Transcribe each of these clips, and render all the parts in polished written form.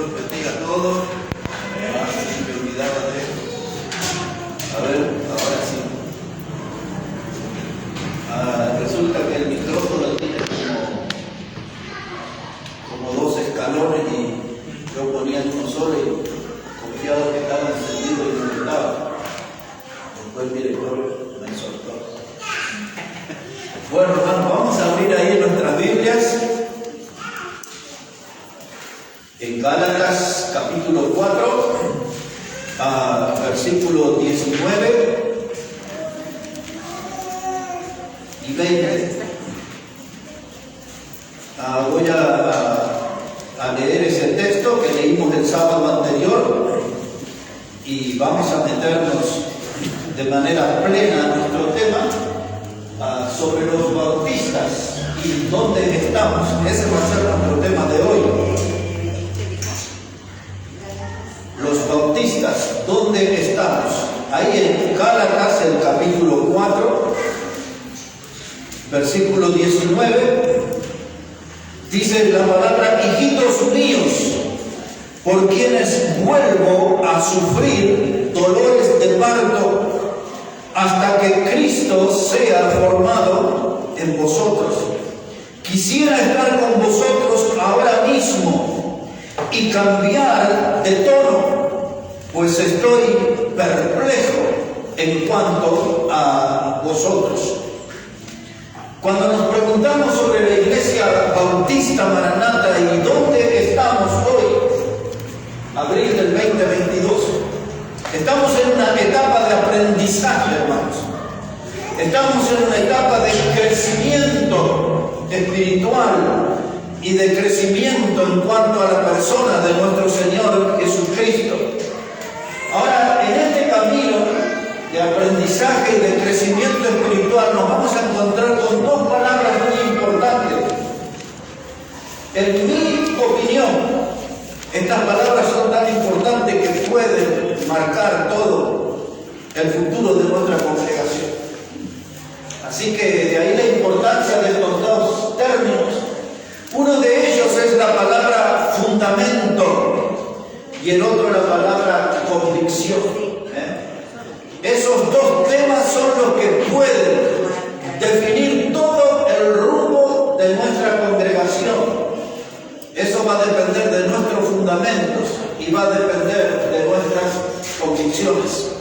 los bendiga a todos. Me olvidaba de esto. A ver, ahora sí. Resulta que el micrófono tiene como dos escalones y yo ponía uno solo y confiado que estaba encendido y no estaba. Después mi director me soltó. Bueno, hermanos, vamos a abrir ahí nuestras Biblias. En Gálatas capítulo 4, versículo 19 y 20. Voy a leer ese texto que leímos el sábado anterior y vamos a meternos de manera plena a nuestro tema sobre los bautistas y dónde estamos. Ese va a ser nuestro tema de hoy. Los bautistas, ¿dónde estamos? Ahí en Gálatas, el capítulo 4, versículo 19, dice la palabra: hijitos míos, por quienes vuelvo a sufrir dolores de parto, hasta que Cristo sea formado en vosotros. Quisiera estar con vosotros ahora mismo y cambiar de tono, pues estoy perplejo en cuanto a vosotros. Cuando nos preguntamos sobre la Iglesia Bautista Maranata y dónde estamos hoy, abril del 2022, estamos en una etapa de aprendizaje, hermanos. Estamos en una etapa de crecimiento espiritual y de crecimiento en cuanto a la persona de nuestro Señor Jesucristo. Ahora, en este camino de aprendizaje y de crecimiento espiritual nos vamos a encontrar con dos palabras muy importantes. En mi opinión, estas palabras son tan importantes que pueden marcar todo el futuro de nuestra congregación. Así que de ahí la importancia de estos dos términos. Uno de ellos es la palabra fundamento y el otro la palabra convicción. Esos dos temas son los que pueden definir todo el rumbo de nuestra congregación. Eso va a depender de nuestros fundamentos y va a depender de nuestras convicciones.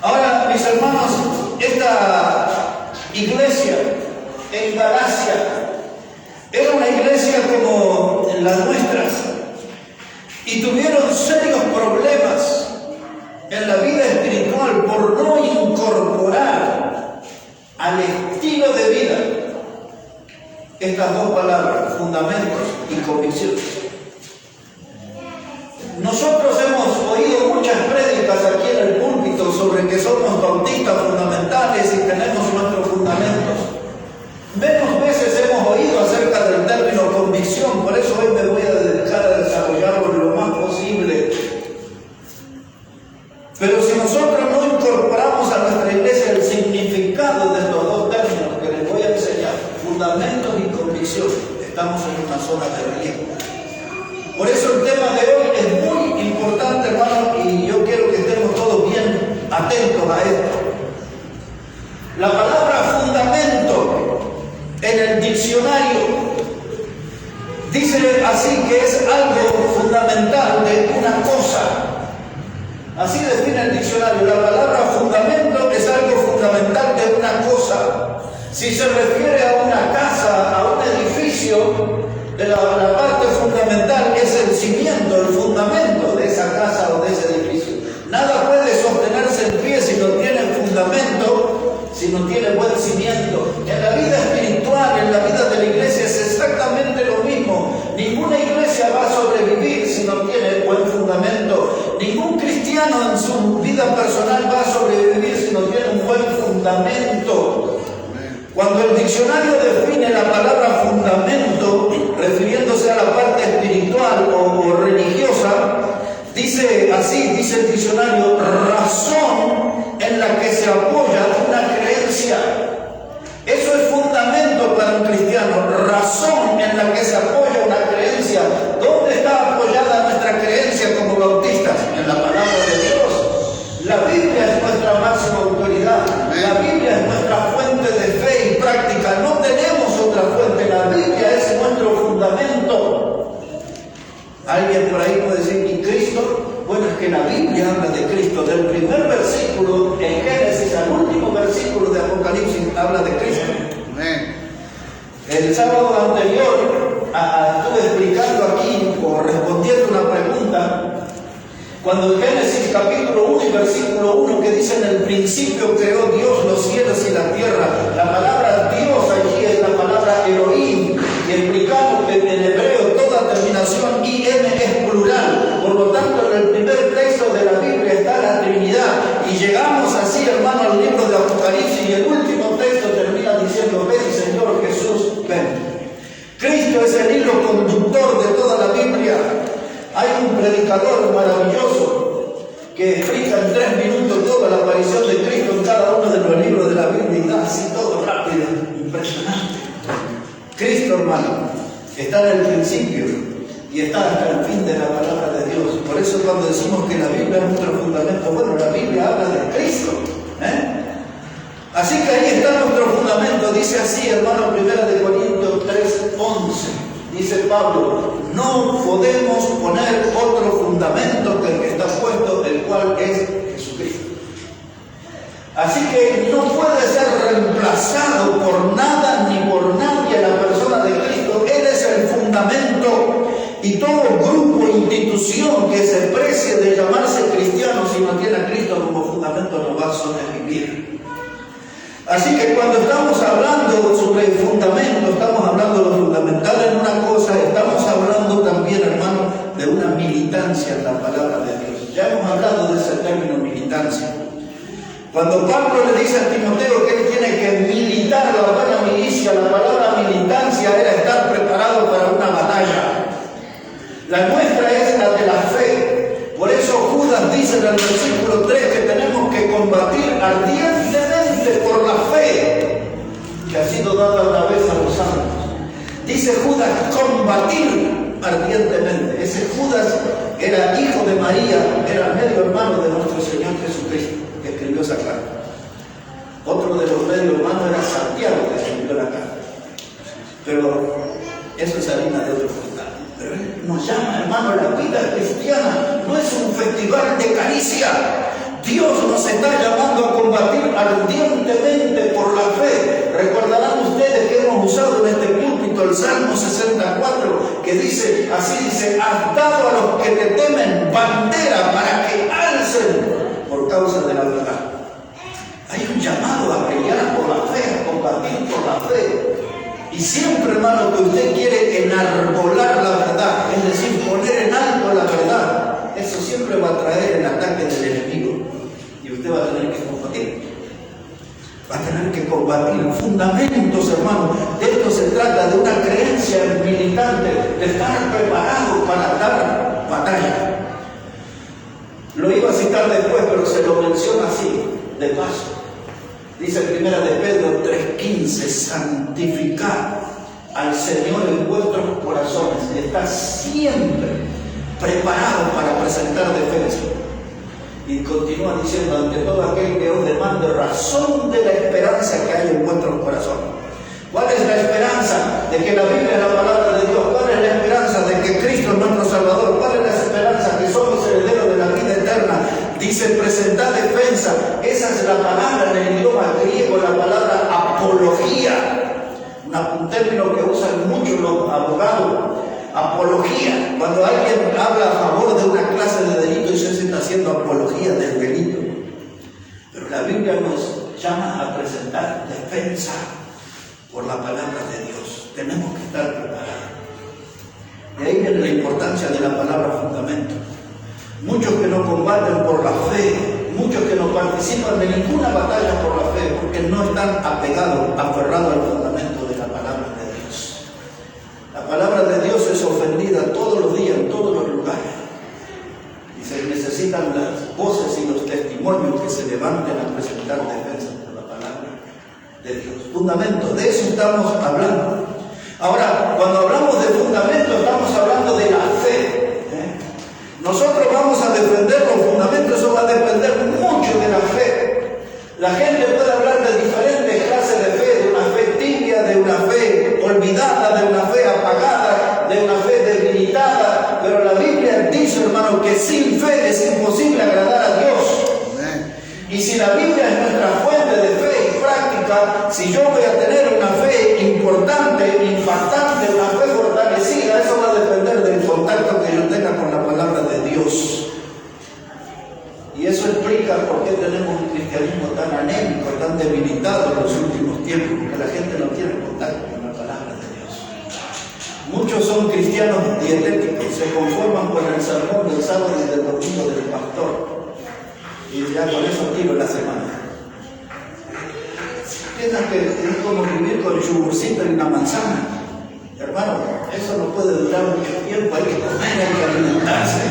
Ahora, mis hermanos, esta iglesia en Galacia era una iglesia como la nuestra y tuvieron serios problemas en la vida espiritual por no incorporar al estilo de vida estas dos palabras, fundamentos y convicciones. Nosotros hemos oído muchas prédicas aquí en el púlpito sobre que somos bautistas fundamentales y tenemos nuestros fundamentos. Menos veces hemos oído acerca del término convicción, por eso hoy me voy a dedicar a desarrollarlo lo más posible. Pero si nosotros no incorporamos a nuestra iglesia el significado de estos dos términos que les voy a enseñar, fundamentos y convicción, estamos en una zona de riesgo. Por eso el tema de hoy es muy importante, hermano, y yo quiero que estemos todos bien atentos a esto. La palabra fundamento en el diccionario dice así, que es algo fundamental de una cosa. Así define el diccionario. La palabra fundamento es algo fundamental de una cosa. Si se refiere a una casa, a un edificio, la parte fundamental es el cimiento, el fundamento de esa casa o de ese edificio. Nada puede sostenerse en pie si no tiene fundamento, si no tiene buen cimiento. En la vida espiritual, en la vida de la iglesia es exactamente lo mismo. Ninguna iglesia va a sobrevivir si no tiene buen fundamento. Ningún cristiano en su vida personal va a sobrevivir si no tiene un buen fundamento. Cuando el diccionario define la palabra fundamento, refiriéndose a la parte espiritual o religiosa, dice así, dice el diccionario: razón en la que se apoya una creencia. Eso es fundamento para un cristiano, razón en la que se apoya una creencia. ¿Dónde está apoyada nuestra Alguien por ahí puede decir, ¿y Cristo? Bueno, es que la Biblia habla de Cristo. Del primer versículo en Génesis al último versículo de Apocalipsis habla de Cristo. El sábado anterior estuve explicando aquí o respondiendo una pregunta. Cuando en Génesis capítulo 1 y versículo 1 que dice: en el principio creó Dios los cielos y la tierra. La palabra Dios allí es la palabra Elohim. Y explicamos que en hebreo toda terminación IM es plural. Por lo tanto, en el primer texto de la Biblia está la Trinidad. Y llegamos así, hermano, al libro de Apocalipsis, y el último texto termina diciendo: ven, Señor Jesús, ven. Cristo es el hilo conductor de toda la Biblia. Hay un predicador maravilloso que explica en 3 minutos toda la aparición de Cristo en cada uno de los libros de la Biblia y da así todo rápido, impresionante. Cristo, hermano, está en el principio y está hasta el fin de la palabra de Dios. Por eso cuando decimos que la Biblia es nuestro fundamento, bueno, la Biblia habla de Cristo, Así que ahí está nuestro fundamento. Dice así, hermano, 1 Corintios 3:11. Dice Pablo: no podemos poner otro fundamento que el que está puesto, el cual es Jesucristo. Así que no puede ser reemplazado por nada ni por nadie la persona de Cristo. Él es el fundamento. Y todo grupo o institución que se precie de llamarse cristiano, si no tiene a Cristo como fundamento, no va a sobrevivir. Así que cuando estamos hablando sobre el fundamento, estamos hablando de lo fundamental en una cosa, estamos hablando también, hermano, de una militancia en la palabra de Dios. Ya hemos hablado de ese término militancia. Cuando Pablo le dice a Timoteo que él tiene que militar la buena milicia, la palabra militancia era estar preparado para una batalla. La nuestra es la de la fe. Por eso Judas dice en el versículo 3 que tenemos que combatir ardientemente por la fe que ha sido dada una vez a los santos. Dice Judas, combatir ardientemente. Ese Judas era hijo de María, era medio hermano de nuestro Señor Jesucristo, que escribió esa carta. Otro de los medio hermanos era Santiago, que escribió la carta. Pero eso es harina de otro costal. Pero él nos llama, hermano, la vida cristiana no es un festival de caricia. Dios nos está llamando a combatir ardientemente por la fe. Recordarán ustedes que hemos usado en este púlpito el Salmo 64, que dice, así dice: has dado a los que te temen bandera para que alcen por causa de la verdad. Hay un llamado a pelear por la fe, a combatir por la fe. Y siempre, hermano, que usted quiere enarbolar la verdad, es decir, poner en alto la verdad, eso siempre va a traer el ataque del enemigo. Y usted va a tener que combatir. Va a tener que combatir fundamentos, hermano. De esto se trata, de una creencia militante, de estar preparado para dar batalla. Lo iba a citar después, pero se lo menciona así, de paso. Dice 1 Pedro 3:15, santificad al Señor en vuestros corazones. Está siempre preparado para presentar defensa. Y continúa diciendo, ante todo aquel que os demande razón de la esperanza que hay en vuestros corazones. ¿Cuál es la esperanza? De que la Biblia es la palabra de Dios. ¿Cuál es la esperanza? De que Cristo es nuestro Salvador. ¿Cuál es la esperanza? Que somos herederos de la vida eterna. Dice, presentar defensa. Esa es la palabra en el idioma griego, la palabra apología. Un término que usan mucho los abogados. Apología. Cuando alguien habla a favor de una clase de delito, y se está haciendo apología del delito. Pero la Biblia nos llama a presentar defensa por la palabra de Dios. Tenemos que estar preparados. De ahí viene la importancia de la palabra fundamento. Muchos que no combaten por la fe, muchos que no participan de ninguna batalla por la fe, porque no están apegados, aferrados al fundamento de la palabra de Dios. La palabra de Dios es ofendida todos los días, en todos los lugares. Y se necesitan las voces y los testimonios que se levanten a presentar defensa por la palabra de Dios. Fundamentos, de eso estamos hablando. Ahora, cuando hablamos de fundamento, estamos hablando de la fe. Nosotros vamos a defender los fundamentos, eso va a depender mucho de la fe. La gente puede hablar de diferentes clases de fe, de una fe tibia, de una fe olvidada, de una fe apagada, de una fe debilitada, pero la Biblia dice, hermano, que sin fe es imposible agradar a Dios. Y si la Biblia es nuestra fuente de fe y práctica, si yo voy a tener una fe importante, impactante, una fe fortalecida, eso va a depender del contacto que yo tenga con la palabra de Dios. Y eso explica por qué tenemos un cristianismo tan anémico, tan debilitado en los últimos tiempos, porque la gente no tiene contacto con la palabra de Dios. Muchos son cristianos dietéticos, se conforman con el sermón del sábado y del domingo del pastor. Y ya con eso tiro la semana. Piensan que es como vivir con yogurcito y una manzana. Hermano, eso no puede durar mucho tiempo, hay que comer, hay que alimentarse.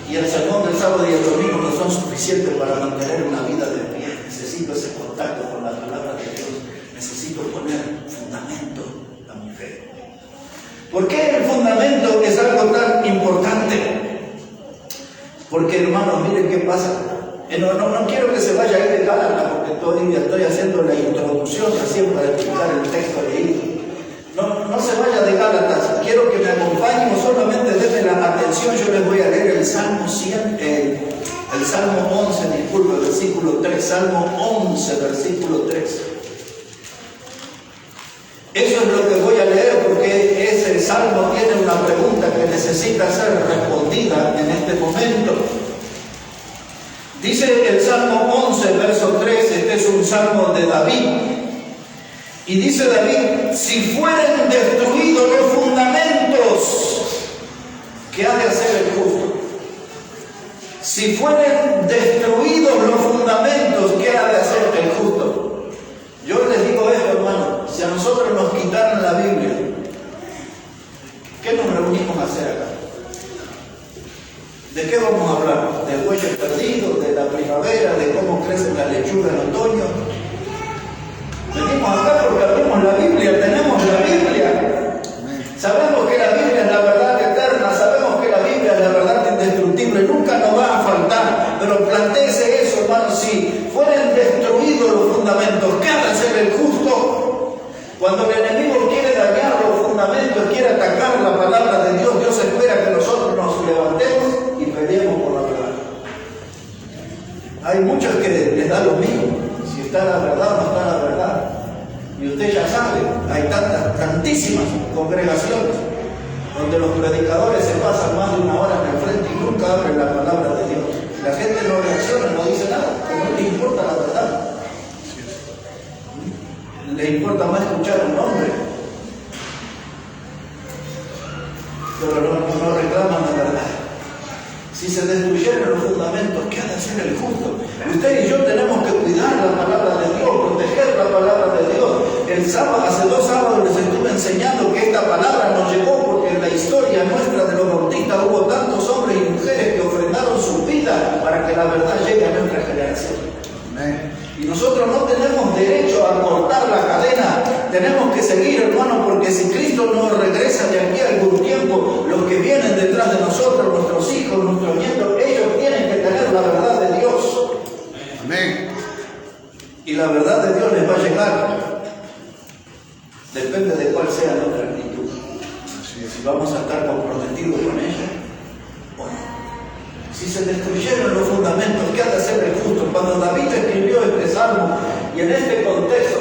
Y el sermón del sábado y el domingo no son suficientes para mantener una vida de pie. Necesito ese contacto con la palabra de Dios. Necesito poner fundamento a mi fe. ¿Por qué el fundamento es algo tan importante? Porque, hermanos, miren qué pasa. No quiero que se vaya a ir de Gálatas, porque todavía estoy haciendo la introducción así para explicar el texto leído. No se vaya de Gálatas. Quiero que me acompañen o solamente denme la atención. Yo les voy a leer el Salmo 100, el Salmo 11, disculpe, versículo 3. Salmo 11, versículo 3. Eso es lo que voy a leer porque ese salmo tiene una pregunta que necesita ser respondida en este momento. Dice el Salmo 11, verso 3, este es un salmo de David. Y dice David, si fueren destruidos los fundamentos, ¿qué ha de hacer el justo? Si fueren destruidos los fundamentos, ¿qué ha de hacer el justo? Yo les digo esto, hermano, si a nosotros nos quitaran la Biblia, ¿qué nos reunimos a hacer acá? ¿De qué vamos a hablar? ¿Del bueyes perdido, de la primavera, de cómo crecen las lechugas en otoño? Venimos acá porque abrimos la Biblia, tenemos la Biblia. Sabemos que la Biblia es la verdad eterna, sabemos que la Biblia es la verdad indestructible, nunca nos va a faltar, pero plantéese eso, hermano, si fueran destruidos los fundamentos, ¿qué ha de hacer el justo? Cuando el enemigo quiere dañar los fundamentos, quiere atacar la palabra de Dios, Dios espera que nosotros nos levantemos y peleemos por la verdad. Hay muchos que les da lo mismo, si está la verdad o no está la verdad. Y usted ya sabe, hay tantísimas congregaciones donde los predicadores se pasan más de una hora en el frente y nunca abren la palabra de Dios. La gente no reacciona, no dice nada, porque no le importa la verdad. Le importa más escuchar un hombre, pero no reclaman la verdad. Si se destruyeran los fundamentos, ¿qué ha de hacer el justo? Usted y yo tenemos que cuidar la palabra de Dios, proteger la palabra de Dios. El sábado, hace 2 sábados les estuve enseñando que esta palabra nos llegó porque en la historia nuestra de los bautistas hubo tantos hombres y mujeres que ofrendaron su vida para que la verdad llegue a nuestra generación. Amén. Y nosotros no tenemos derecho a cortar la cadena, tenemos que seguir, hermano, porque si Cristo no regresa de aquí a algún tiempo, los que vienen detrás de nosotros, nuestros hijos, nuestros nietos, ellos tienen que tener la verdad de Dios. Amén. Y la verdad de Dios les va a llegar. Depende de cuál sea nuestra actitud. Si vamos a estar comprometidos con ella o no. Si se destruyeron los fundamentos, ¿qué ha de hacer el justo? Cuando David escribió este salmo, y en este contexto,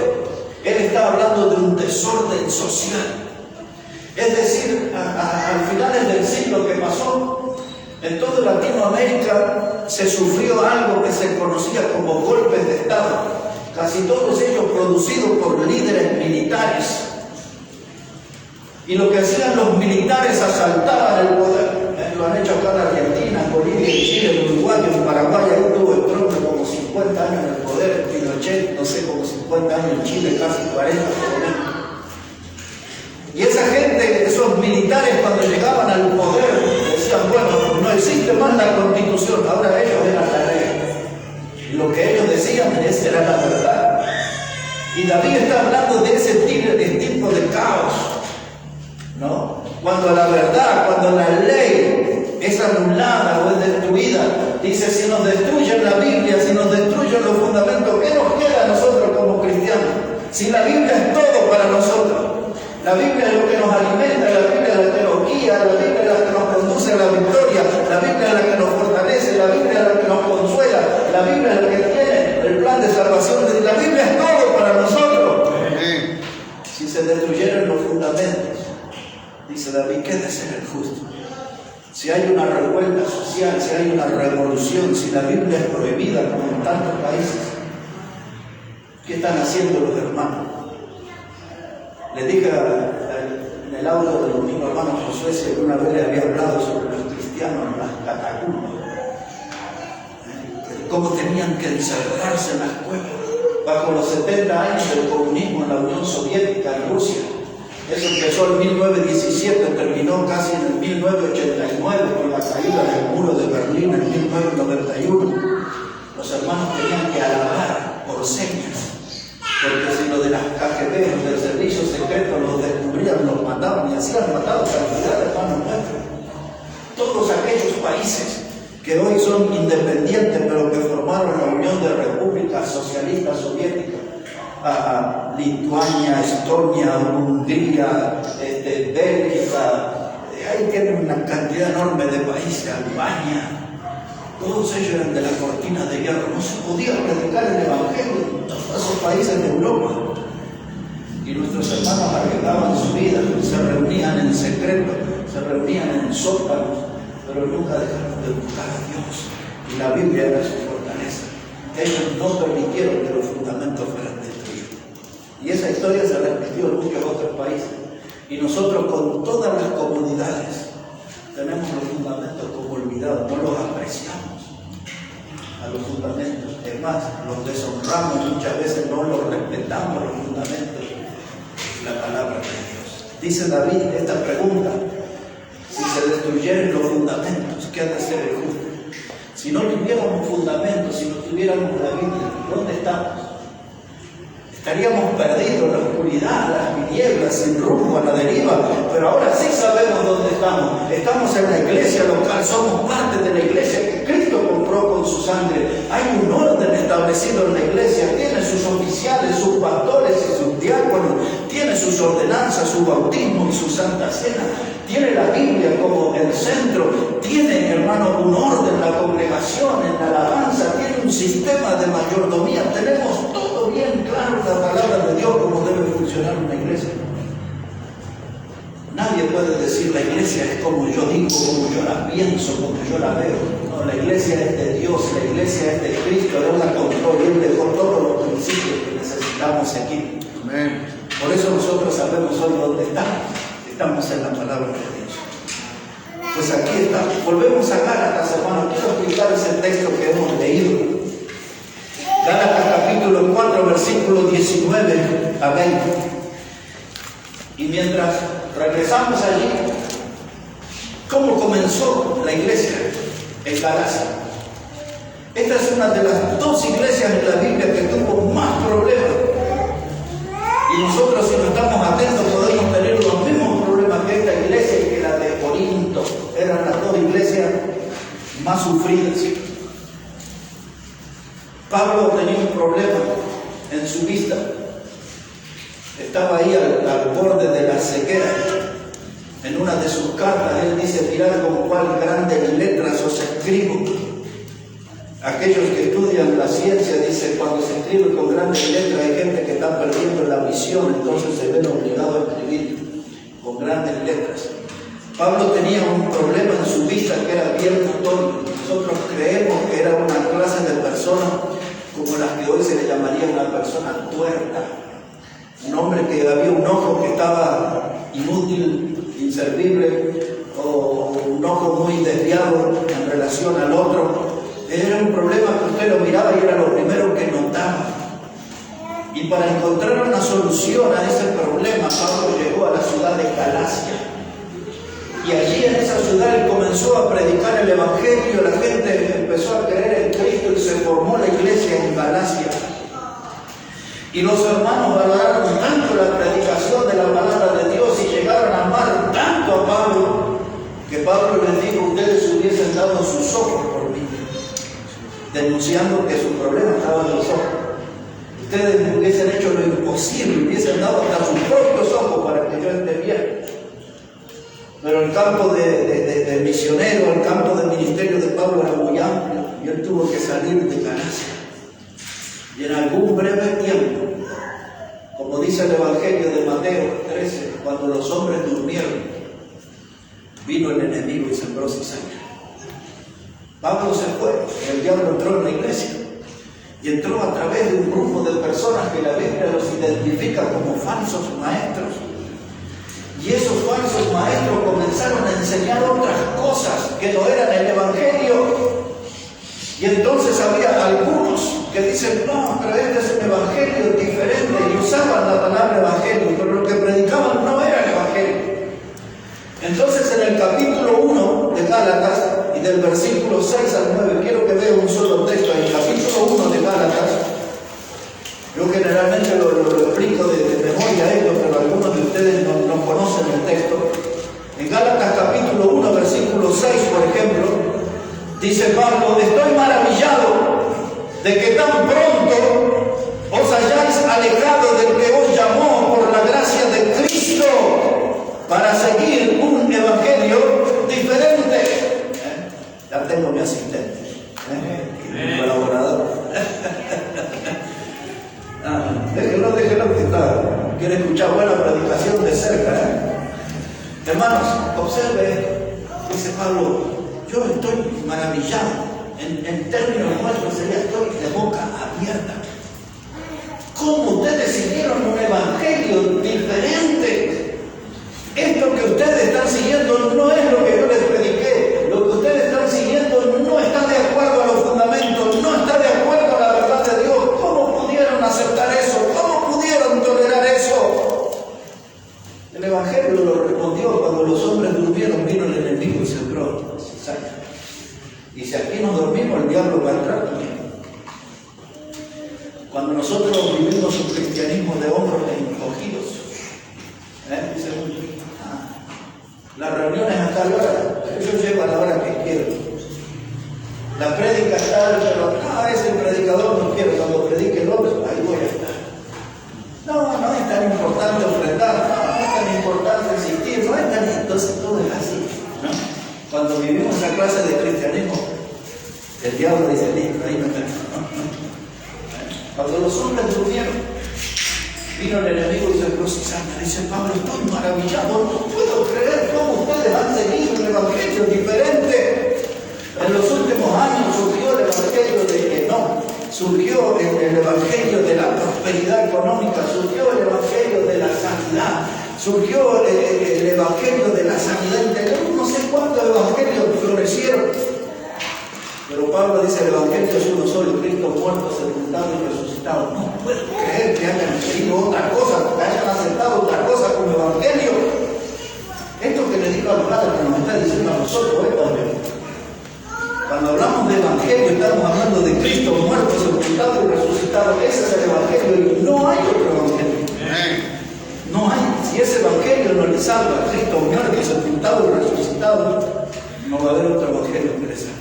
él está hablando de un desorden social. Es decir, al finales del siglo que pasó, en toda Latinoamérica se sufrió algo que se conocía como golpes de Estado. Casi todos ellos producidos por líderes militares. Y lo que hacían los militares, asaltaban el poder. Lo han hecho acá en Argentina, en Bolivia, en Chile, en Uruguay, en Paraguay. Ahí tuvo el Trump como 50 años en el poder, Pinochet, no sé, como 50 años en Chile, casi 40 por lo menos. Y esa gente, esos militares, cuando llegaban al poder, decían, bueno, no existe más la Constitución, ahora ellos eran la ley. Y lo que ellos decían, esa era la verdad. Y David está hablando de ese tipo de caos, ¿no? Cuando la verdad, cuando la ley es anulada o es destruida, dice, si nos destruyen la Biblia, si nos destruyen los fundamentos, ¿qué nos queda a nosotros como cristianos? Si la Biblia es todo para nosotros, la Biblia es lo que nos alimenta, la Biblia es la que nos guía, la Biblia es la que nos conduce a la La Biblia es la que tiene el plan de salvación. La Biblia es todo para nosotros. Si se destruyeran los fundamentos, dice David, ¿qué de ser el justo? Si hay una revuelta social, si hay una revolución, si la Biblia es prohibida como en tantos países, ¿qué están haciendo los hermanos? Le dije en el audio del domingo hermano Josué si alguna vez le había hablado sobre los cristianos en las catacumbas, cómo tenían que encerrarse en las cuevas bajo los 70 años del comunismo en la Unión Soviética, en Rusia. Eso empezó en 1917, terminó casi en el 1989 con la caída del muro de Berlín en 1991. Los hermanos tenían que alabar por señas, porque si lo de las KGB, los del servicio secreto, los descubrían, los mataban y hacían matar cantidad de hermanos nuestros. Todos aquellos países que hoy son independientes, pero que formaron la Unión de Repúblicas Socialistas Soviéticas, Lituania, Estonia, Hungría, Bélgica, ahí tienen una cantidad enorme de países, Albania, todos ellos eran de la cortina de hierro, no se podía predicar el Evangelio en todos esos países de Europa. Y nuestros hermanos arriesgaban su vida, se reunían en secreto, se reunían en sótanos, pero nunca dejaron de buscar a Dios. Y la Biblia era su fortaleza. Ellos no permitieron que los fundamentos fueran destruidos. Y esa historia se repitió en muchos otros países. Y nosotros con todas las comunidades tenemos los fundamentos como olvidados, no los apreciamos a los fundamentos. Es más, los deshonramos, muchas veces no los respetamos los fundamentos. La palabra de Dios. Dice David esta pregunta: si se destruyeran los fundamentos, ¿qué ha de hacer el justo? Si no tuviéramos fundamentos, si no tuviéramos la Biblia, ¿dónde estamos? Estaríamos perdidos en la oscuridad, las tinieblas, sin rumbo, a la deriva. Pero ahora sí sabemos dónde estamos. Estamos en la iglesia local, somos parte de la iglesia que Cristo compró con su sangre. Hay un orden establecido en la iglesia, tiene sus oficiales, sus pastores y sus diáconos, tiene sus ordenanzas, su bautismo y su santa cena. Tiene la Biblia como el centro, tiene, hermano, un orden, la congregación, en la alabanza, tiene un sistema de mayordomía. Tenemos todo bien claro, la palabra de Dios, cómo debe funcionar una iglesia. Nadie puede decir la iglesia es como yo digo, como yo la pienso, como yo la veo. No, la iglesia es de Dios, la iglesia es de Cristo, Él la compró y Él dejó todos los principios que necesitamos aquí. Amén. Por eso nosotros sabemos hoy dónde estamos. Estamos en la palabra de Dios. Pues aquí estamos. Volvemos a Gálatas, hermano. Quiero explicar ese texto que hemos leído. Gálatas capítulo 4, versículo 19 a 20. Y mientras regresamos allí, ¿cómo comenzó la iglesia en Galacia? Esta es una de las dos iglesias en la Biblia que tuvo más problemas. Y nosotros, si no estamos atentos, podemos tener los mismos problemas que esta iglesia y que la de Corinto. Eran las dos iglesias más sufridas. Pablo tenía un problema en su vista. Estaba ahí al borde de la ceguera. En una de sus cartas él dice: mirad con cuál grandes letras os escribo. Aquellos que estudian la ciencia dicen, cuando se escribe con grandes letras hay gente que está perdiendo la visión, entonces se ven obligados a escribir con grandes letras. Pablo tenía un problema en su vista que era bien notorio. Nosotros creemos que era una clase de persona como las que hoy se le llamaría una persona tuerta. Un hombre que había un ojo que estaba inútil, inservible, o un ojo muy desviado en relación al otro. Era un problema que usted lo miraba y era lo primero que notaba. Y para encontrar una solución a ese problema, Pablo llegó a la ciudad de Galacia. Y allí en esa ciudad él comenzó a predicar el Evangelio, la gente empezó a creer en Cristo y se formó la iglesia en Galacia. Y los hermanos valoraron tanto la predicación de la palabra de Dios y llegaron a amar tanto a Pablo, que Pablo les dijo: ustedes hubiesen dado sus ojos por mí, denunciando que su problema estaba en los ojos. Ustedes hubiesen hecho lo imposible, hubiesen dado hasta sus propios ojos para que yo esté bien. Pero el campo de misionero, el campo del ministerio de Pablo era muy amplio y él tuvo que salir de Galacia. Y en algún breve tiempo, como dice el Evangelio de Mateo 13, cuando los hombres durmieron, vino el enemigo y sembró cizaña. Pablo se fue, el diablo entró en la iglesia y entró a través de un grupo de personas que la Biblia los identifica como falsos maestros. Y esos falsos maestros comenzaron a enseñar otras cosas que no eran el Evangelio. Y entonces había algunos que dicen, no, pero este es un evangelio diferente, y usaban la palabra evangelio, pero lo que predicaban no era el evangelio. Entonces en el capítulo 1 de Gálatas, y del versículo 6 al 9, quiero que vea un solo texto, en el capítulo 1 de Gálatas, yo generalmente lo explico de memoria esto, pero algunos de ustedes no conocen el texto. En Gálatas capítulo 1, versículo 6, por ejemplo, dice Pablo, estoy maravillado de que tan pronto os hayáis alejado del que os llamó por la gracia de Cristo para seguir un evangelio diferente. Ya tengo mi asistente, mi colaborador. Déjelo que está. Quiere escuchar buena predicación de cerca. Hermanos, observe esto. Dice Pablo, yo estoy maravillado. En términos nuestros sería estoy de boca abierta. ¿Cómo ustedes siguieron un evangelio diferente? Esto que ustedes están siguiendo no es lo que yo les prediqué. Lo que ustedes están siguiendo no está de acuerdo a los fundamentos, no está de acuerdo a la verdad de Dios. ¿Cómo pudieron aceptar eso? ¿Cómo pudieron tolerar eso? El evangelio lo respondió cuando los hombres durmieron, vino el enemigo y sembró cizaña. Y si aquí nos dormimos, el diablo va a entrar también. Cuando nosotros vivimos un cristianismo de hombros encogidos, dice mucho, las reuniones a tal hora, yo llego a la hora que quiero. La prédica está, pero ese predicador no quiero, cuando predique el otro, ahí voy a estar. No es tan importante ofrendar, no es tan importante existir, no es tan, entonces todo es así, ¿no? Cuando vivimos esa clase de cristianismo, el diablo dice, listo, ahí no está. Cuando los hombres durmieron, vino el enemigo y sembró cizaña. Dice Pablo, estoy maravillado, no puedo creer cómo ustedes han seguido un evangelio diferente. En los últimos años surgió el evangelio de Enoch, surgió el evangelio de la prosperidad económica, surgió el evangelio de la sanidad, surgió el evangelio de la sanidad interior. No sé cuántos evangelios florecieron. Pero Pablo dice, el evangelio es uno solo, Cristo muerto, sepultado y resucitado. No puedo creer que hayan querido otra cosa, que hayan aceptado otra cosa como evangelio. Esto que le digo al Padre, que nos está diciendo a nosotros, también. Cuando hablamos de evangelio, estamos hablando de Cristo muerto, sepultado y resucitado. Ese es el evangelio y no hay otro evangelio. No hay. Si ese evangelio no le salva a Cristo muerto, sepultado y resucitado, no va a haber otro evangelio que le salve.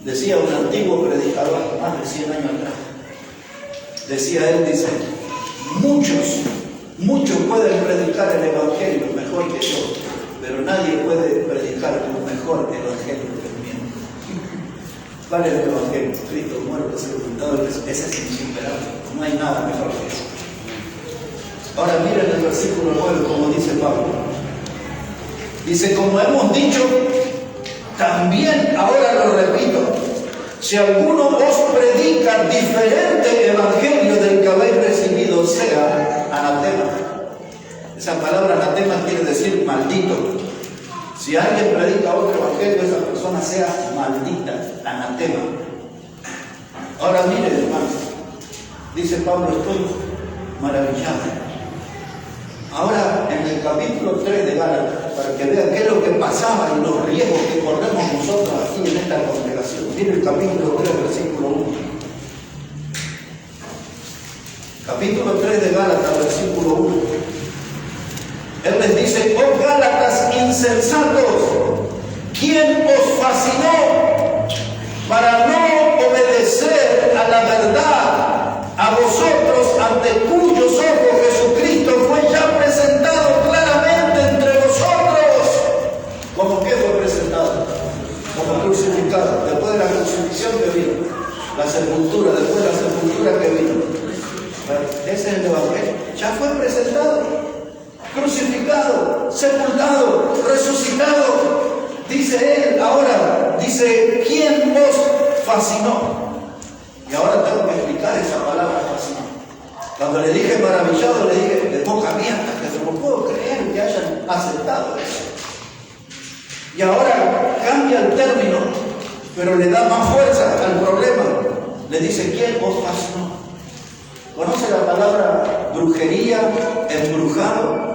Decía un antiguo predicador, más de 100 años atrás, decía él, dice, muchos pueden predicar el evangelio mejor que yo, pero nadie puede predicar un mejor evangelio que el mío. ¿Cuál es el evangelio? Cristo muerto, sepultado, ese es insuperable, no hay nada mejor que eso. Ahora miren el versículo 9, como dice Pablo. Dice, como hemos dicho, también ahora lo repito, si alguno os predica diferente evangelio del que habéis recibido, sea anatema. Esa palabra anatema quiere decir maldito. Si alguien predica otro evangelio, esa persona sea maldita, anatema. Ahora miren, hermanos, dice Pablo, estoy maravillado. Ahora, en el capítulo 3 de Gálatas, para que vean qué es lo que pasaba y los riesgos que corremos nosotros aquí en esta congregación. Miren el capítulo 3, versículo 1. Capítulo 3 de Gálatas, versículo 1. Él les dice, oh Gálatas insensatos, ¿quién os fascinó para no obedecer a la verdad? A vosotros, ante cuyos ojos Jesucristo fue ya presentado claramente entre vosotros. La sepultura, después de la sepultura que vino. Ese es el Evangelio. Ya fue presentado, crucificado, sepultado, resucitado. Dice él, ahora, dice, ¿quién vos fascinó? Y ahora tengo que explicar esa palabra fascinó. Cuando le dije maravillado, le dije de boca abierta, que no puedo creer que hayan aceptado eso. Y ahora cambia el término, pero le da más fuerza al problema. Le dice, ¿quién os fascinó? ¿Conoce la palabra brujería, embrujado?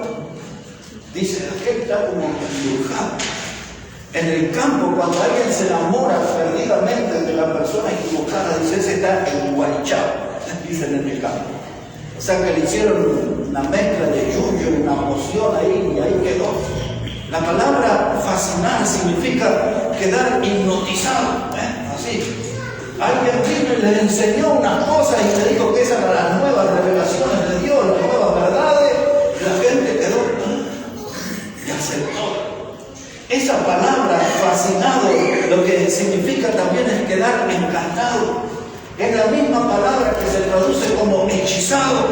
Dice, aquel está como embrujado. En el campo, cuando alguien se enamora perdidamente de la persona equivocada, dice, ese está enguanchado, dicen en el campo. O sea que le hicieron una mezcla de yuyo, una poción ahí, y ahí quedó. La palabra fascinar significa quedar hipnotizado, así. Alguien vino y le enseñó unas cosas y le dijo que esas eran las nuevas revelaciones de Dios, las nuevas verdades, y la gente quedó y aceptó. Esa palabra fascinado lo que significa también es quedar encantado. Es la misma palabra que se traduce como hechizado.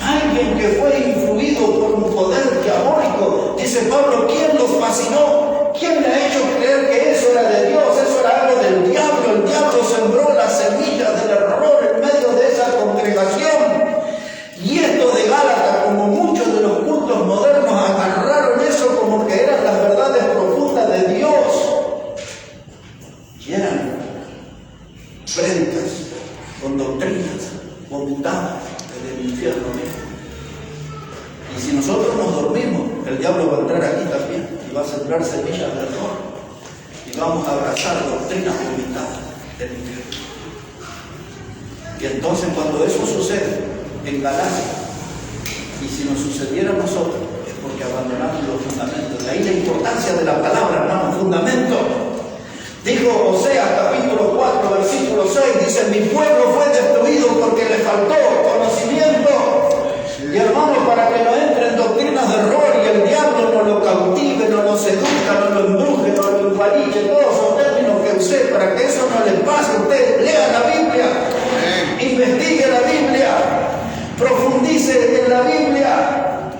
Alguien que fue influido por un poder diabólico. Dice Pablo, ¿quién los fascinó? ¿Quién le ha hecho creer que eso era de Dios? Eso era algo del diablo. El diablo sembró las semillas del error en medio de esa congregación. Y esto de Gálatas, como muchos de los cultos modernos, agarraron eso como que eran las verdades profundas de Dios. Y eran prédicas con doctrinas vomitadas del infierno mismo. Y si nosotros nos dormimos, el diablo va a entrar aquí también y va a sembrar semillas de error. Y vamos a abrazar doctrinas vomitadas del infierno. Y entonces cuando eso sucede en Galacia, y si nos sucediera a nosotros, es porque abandonamos los fundamentos. De ahí la importancia de la palabra, hermano, fundamento. Dijo Oseas capítulo 4, versículo 6, dice, mi pueblo fue destruido porque le faltó conocimiento. Y hermano, para que no entre en doctrinas de error y el diablo no lo cautive, no lo seduzca, no lo embruje, no lo envaliche, todos son términos que usé, para que eso no le pase, usted lea la Biblia, investigue la Biblia, profundice en la Biblia,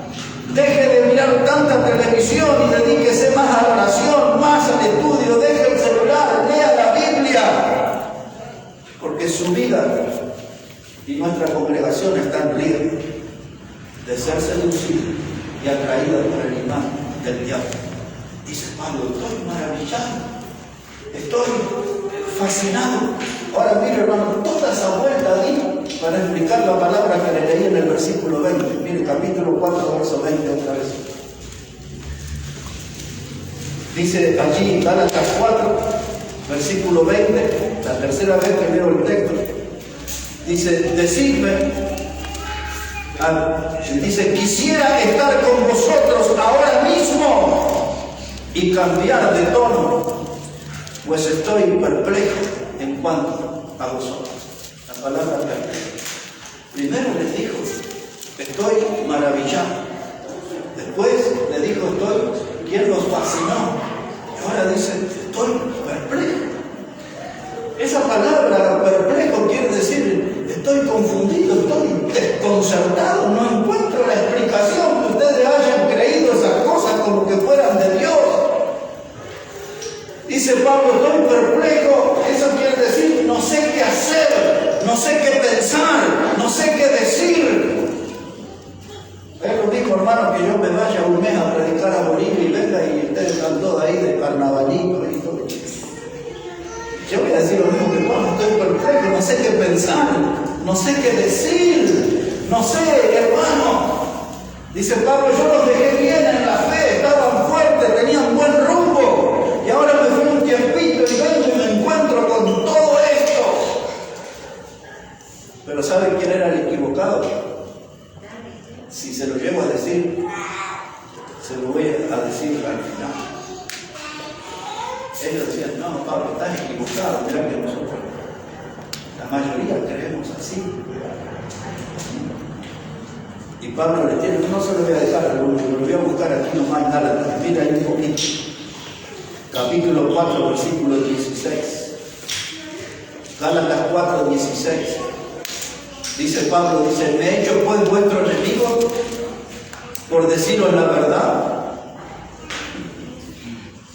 deje de mirar tanta televisión y dedíquese más a la oración, más al estudio, deje el celular, lea la Biblia, porque su vida y nuestra congregación están libres de ser seducidos y atraídos por el imán del diablo. Dice Pablo, estoy maravillado, estoy fascinado. Ahora mire, hermano, toda esa vuelta di para explicar la palabra que le leí en el versículo 20. Mire, capítulo 4, verso 20 otra vez. Dice allí, Gálatas 4, versículo 20, la tercera vez que leo el texto. Dice, decidme, dice, quisiera estar con vosotros ahora mismo y cambiar de tono, pues estoy perplejo en cuanto a vosotros. La palabra perplejo. Primero les dijo, estoy maravillado. Después le dijo, ¿quién los fascinó? Y ahora dice, estoy perplejo. Esa palabra perplejo quiere decir, estoy confundido, estoy desconcertado, no encuentro la explicación que ustedes hayan creído esas cosas como que fueran de Dios. Dice Pablo, estoy perplejo, eso quiere decir, no sé qué hacer, no sé qué pensar, no sé qué decir. Es lo mismo, hermano, que yo me vaya un mes a predicar a Bolivia y venga y ustedes están todos ahí de carnavalito y todo. Yo voy a decir lo mismo que Pablo, estoy perplejo, no sé qué pensar, no sé qué decir, no sé, hermano. Dice Pablo, yo los dejé bien en la fe, estaban fuertes, tenían buen rumbo, y ahora me fui un tiempito y vengo y me encuentro con todo esto. Pero ¿saben quién era el equivocado? Si se lo llevo a decir, se lo voy a decir al final. Ellos decían, no, Pablo, estás equivocado, mira que nosotros, la mayoría creemos así. Y Pablo le tiene, no se lo voy a dejar al último, lo voy a buscar aquí nomás en Gálatas, mira ahí un poquito. Capítulo 4, versículo 16. Gálatas 4:16. Dice Pablo, dice, ¿me he hecho pues vuestro enemigo por deciros la verdad?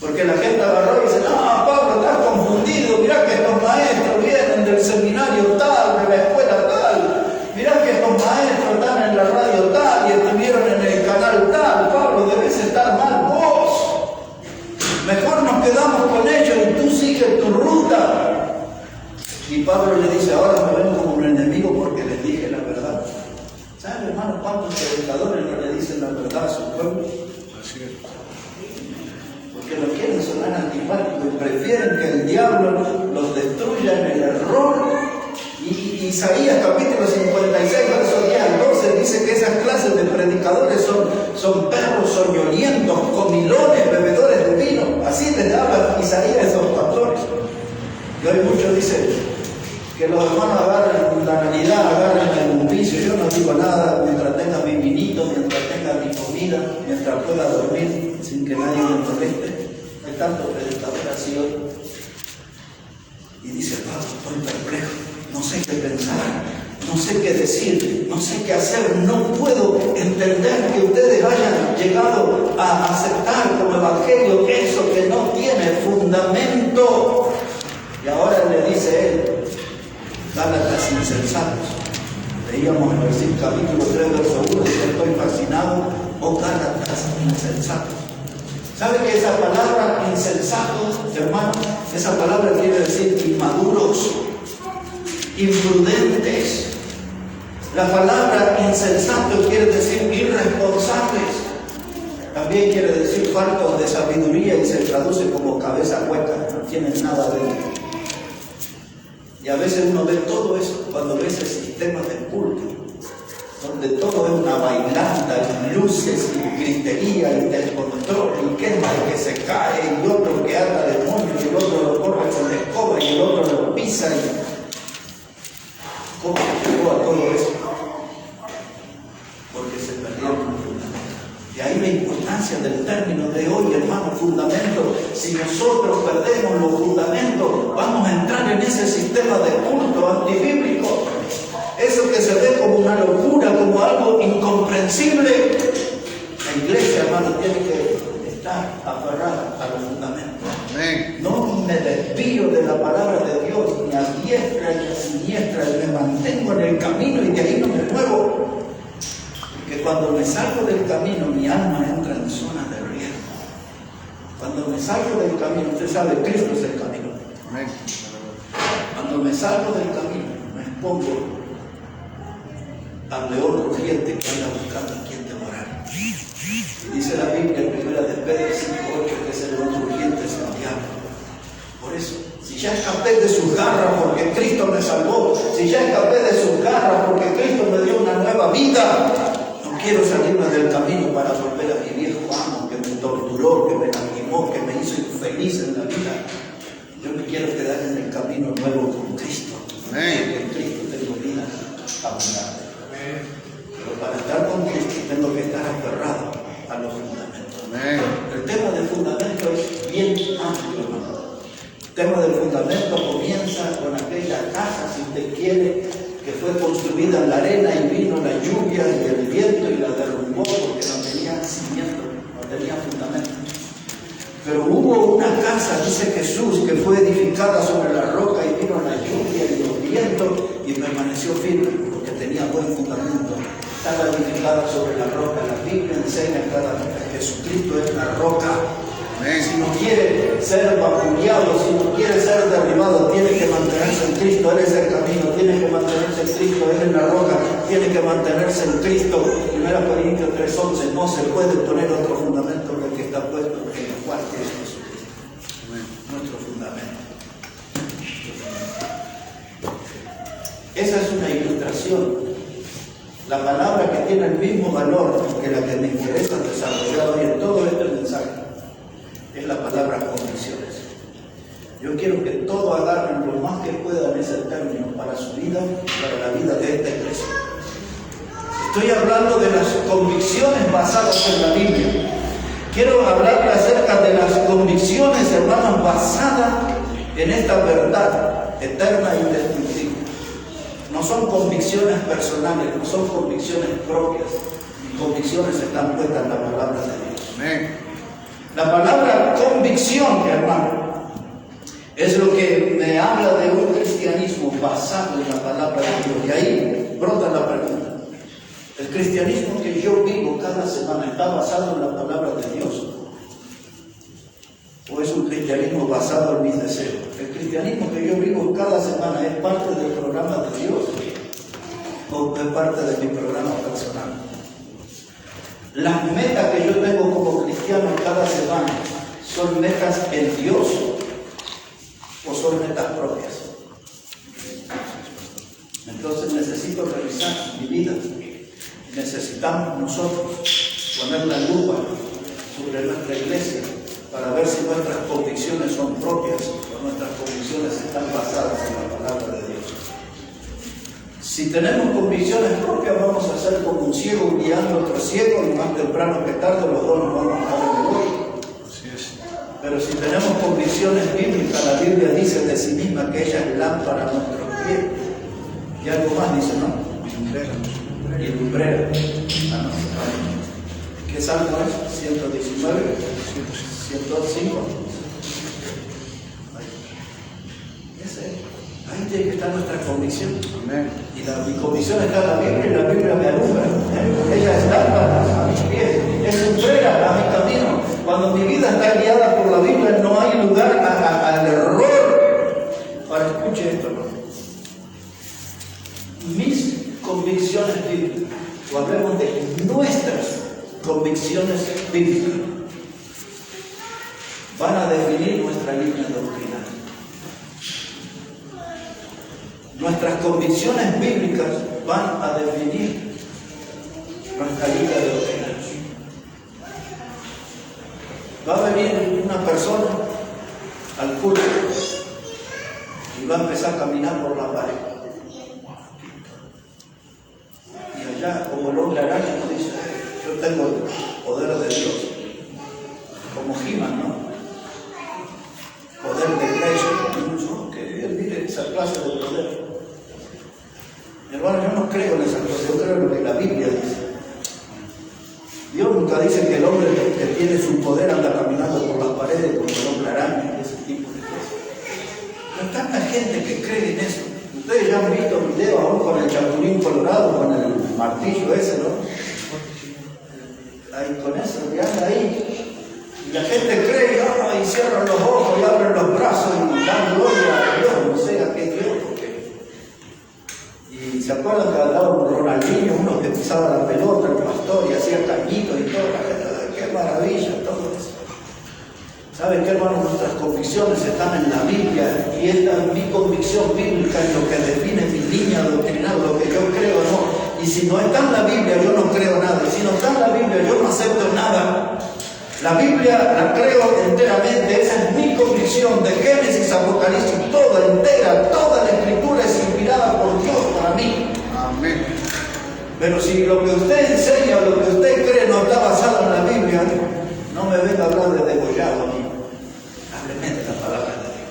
Porque la gente agarró y dice, no, Pablo, estás confundido, mirá que estos maestros vienen del seminario tal, de la escuela tal, mirá que estos maestros están en la radio tal y estuvieron en el canal tal, Pablo, debes estar mal vos. Mejor nos quedamos con ellos y tú sigues tu ruta. Y Pablo le dice, ahora me ven como un enemigo porque les dije la verdad. ¿Saben, hermano, cuántos predicadores no le dicen la verdad a su pueblo? Así es. Porque no quieren sonar antipáticos y prefieren que el diablo los destruya en el error. Y Isaías capítulo 56, verso 10 al 12 dice que esas clases de predicadores son perros soñolientos, comilones, bebedores de vino. Así les habla Isaías a esos pastores. Y hoy muchos dicen que los hermanos agarren la Navidad, agarren el vicio. Yo no digo nada mientras tenga mi vinito, mientras tenga mi comida, mientras pueda dormir sin que nadie me moleste. Hay tantos predicadores así hoy. Y dice, Pablo, estoy perplejo, no sé qué pensar, no sé qué decir, no sé qué hacer, no puedo entender que ustedes hayan llegado a aceptar como evangelio eso que no tiene fundamento. Y ahora le dice él, Gálatas insensatos. Leíamos en el capítulo 3, verso 1, dice, estoy fascinado, oh Gálatas insensatos. ¿Sabe que esa palabra insensatos, hermano, esa palabra quiere decir inmaduros, imprudentes? La palabra insensato quiere decir irresponsables. También quiere decir faltos de sabiduría y se traduce como cabeza hueca, no tienen nada de él. Y a veces uno ve todo eso cuando ve ese sistema de culto, donde todo es una bailanta, y luces, y gritería, y descontrol, y quema el que se cae, y otro que ata demonios, y el otro lo corre con la escoba, y el otro lo pisa. Y ¿cómo llegó a todo eso? Porque se perdieron los fundamentos. Y ahí la importancia del término de hoy, hermano, fundamento. Si nosotros perdemos los fundamentos, vamos a entrar en ese sistema de culto antibíblico. Eso que se ve como una locura, como algo incomprensible. La iglesia, hermano, tiene que estar aferrada a los fundamentos. Amén. No me desvío de la palabra de Dios, ni a diestra ni a siniestra, me mantengo en el camino y de ahí no me muevo. Que cuando me salgo del camino, mi alma entra en zona de riesgo. Cuando me salgo del camino, usted sabe, Cristo es el camino. Amén. Cuando me salgo del camino, me expongo al león rugiente que anda buscando a quien devorar. Y dice la Biblia en 1 de Pedro 5:8 que ese león rugiente es el diablo. Por eso, si ya escapé de sus garras porque Cristo me salvó, si ya escapé de sus garras porque Cristo me dio una nueva vida, no quiero salirme del camino para volver a mi viejo amo que me torturó, que me lastimó, que me hizo infeliz en la vida. Yo me quiero quedar en el camino nuevo con Cristo. Amén. En Cristo tengo vida abundante. Pero para estar con Cristo tengo que estar aferrado a los fundamentos. Amén. El tema del fundamento es bien amplio, hermano. El tema del fundamento comienza con aquella casa, si usted quiere, que fue construida en la arena y vino la lluvia y el viento y la derrumbó porque no tenía cimiento, no tenía fundamento. Pero hubo una casa, dice Jesús, que fue edificada sobre la roca y vino la lluvia y los vientos y permaneció firme porque tenía buen fundamento. Estaba edificada sobre la roca. La Biblia enseña claramente que Jesucristo es la roca. Amén. Si no quiere ser vapuleado, si no quiere ser derribado, tiene que mantenerse en Cristo. Él es el camino, tiene que mantenerse en Cristo. Él es la roca, tiene que mantenerse en Cristo. 1 Corintios 3:11, no se puede poner otro fundamento que el que está puesto, en el cual es Jesucristo. Nuestro fundamento. Esa es una ilustración. La palabra que tiene el mismo valor que la que me interesa desarrollar hoy en todo este mensaje es la palabra convicciones. Yo quiero que todos agarren lo más que puedan ese término para su vida, para la vida de esta iglesia. Estoy hablando de las convicciones basadas en la Biblia. Quiero hablarle acerca de las convicciones, hermanos, basadas en esta verdad. eterna e indestructible. No son convicciones personales, no son convicciones propias. Mis convicciones están puestas en la palabra de Dios. Amén. La palabra convicción, mi hermano, es lo que me habla de un cristianismo basado en la palabra de Dios. Y ahí brota la pregunta. ¿El cristianismo que yo vivo cada semana está basado en la palabra de Dios? ¿O es un cristianismo basado en mis deseos? El cristianismo que yo vivo cada semana es parte del programa de Dios o es parte de mi programa personal. Las metas que yo tengo como cristiano cada semana son metas en Dios o son metas propias. Entonces necesito revisar mi vida. Necesitamos nosotros poner la lupa sobre nuestra iglesia para ver si nuestras convicciones son propias o nuestras convicciones están basadas en la palabra de Dios. Si tenemos convicciones propias, vamos a ser como un ciego guiando a otro ciego y más temprano que tarde los dos nos vamos a dar en el hoyo. Pero si tenemos convicciones bíblicas, la Biblia dice de sí misma que ella es lámpara a nuestros pies. Y algo más dice, ¿no? Y lumbrera a nuestros pies. ¿Qué salmo es? 119, 105. Ahí tiene que estar nuestra convicción. Amén. Y mi convicción está en la Biblia y la Biblia me alumbra. Ella es lámpara a mis pies, es lumbrera a mi camino. Cuando mi vida está guiada por la Biblia, no hay lugar al error. Ahora escuche esto, ¿no? Mis convicciones bíblicas, o hablemos de nuestras convicciones bíblicas, van a definir nuestra línea doctrinal. Nuestras convicciones bíblicas van a definir nuestra línea doctrinal. Va a venir una persona al culto y va a empezar a caminar por la pared. Y allá, como el hombre araña, nos dice: yo tengo el poder de Dios. Como He-Man, ¿no? Poder de Grace, que él vive esa clase de poder. Hermano, yo no creo en esa cosa, yo creo en lo que la Biblia dice. Dios nunca dice que el hombre que tiene su poder anda caminando por las paredes como el hombre araña y ese tipo de cosas. Pero hay tanta gente que cree en eso. Ustedes ya han visto videos aún con el chapulín colorado, con el martillo ese, ¿no? Ahí con eso, y anda ahí. Y la gente cree y cierran los ojos y abren los brazos y dan gloria a Dios, no sé a qué Dios, porque... Y se acuerdan que hablaba un Ronaldinho, uno que pisaba la pelota, el pastor, y hacía cañitos y todo, la gente, qué maravilla, todo eso. ¿Saben qué, hermanos? Nuestras convicciones están en la Biblia, y esta es mi convicción bíblica, en lo que define mi línea doctrinal, lo que yo creo o no. Y si no está en la Biblia, yo no creo nada. Y si no está en la Biblia, yo no acepto nada. La Biblia la creo enteramente, esa es mi convicción, de Génesis a Apocalipsis, toda entera, toda la Escritura es inspirada por Dios para mí. Amén. Pero si lo que usted enseña, lo que usted cree no está basado en la Biblia, no me venga a hablar de degollado a mí. Hábleme de la palabra de Dios.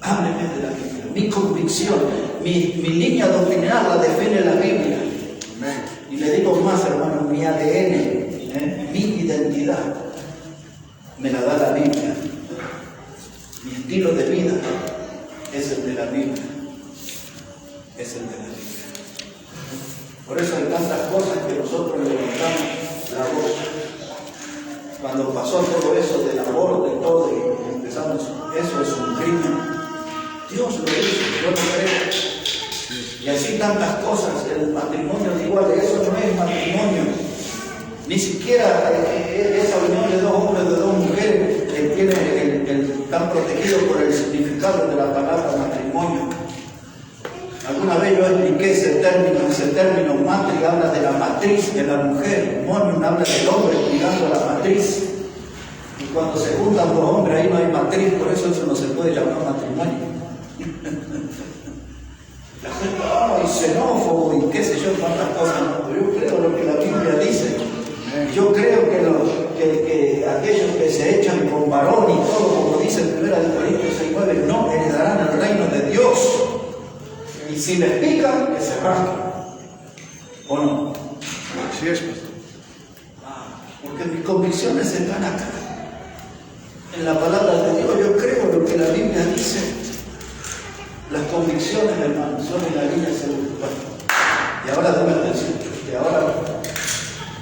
Hábleme de la Biblia. Mi convicción, mi línea doctrinal la define la Biblia. Amén. Y le digo más, hermano, mi ADN, mi identidad, me la da la Biblia. Mi estilo de vida es el de la Biblia. Es el de la Biblia. Por eso hay tantas cosas que nosotros levantamos la voz. Cuando pasó todo eso del aborto y todo, y empezamos, eso es un crimen. Dios lo hizo, yo no creo. Y así tantas cosas, el matrimonio es igual, eso no es matrimonio. Ni siquiera esa unión de dos hombres, de dos mujeres, están protegidos por el significado de la palabra matrimonio. Alguna vez yo expliqué ese término matri habla de la matriz de la mujer, monium habla del hombre cuidando la matriz. Y cuando se juntan dos hombres ahí no hay matriz, por eso no se puede llamar matrimonio. La gente, ay, xenófobo y qué sé yo, cuántas cosas, no, pero yo creo lo que la Biblia dice. Yo creo que aquellos que se echan con varón y todo, como dice en 1 Corintios 6:9, no heredarán el reino de Dios. si les pican, que se rasquen. ¿O no? Así es, pastor. Porque mis convicciones están acá. En la palabra de Dios yo creo lo que la Biblia dice. Las convicciones, hermano, son en la línea segura. Y ahora denme atención, que ahora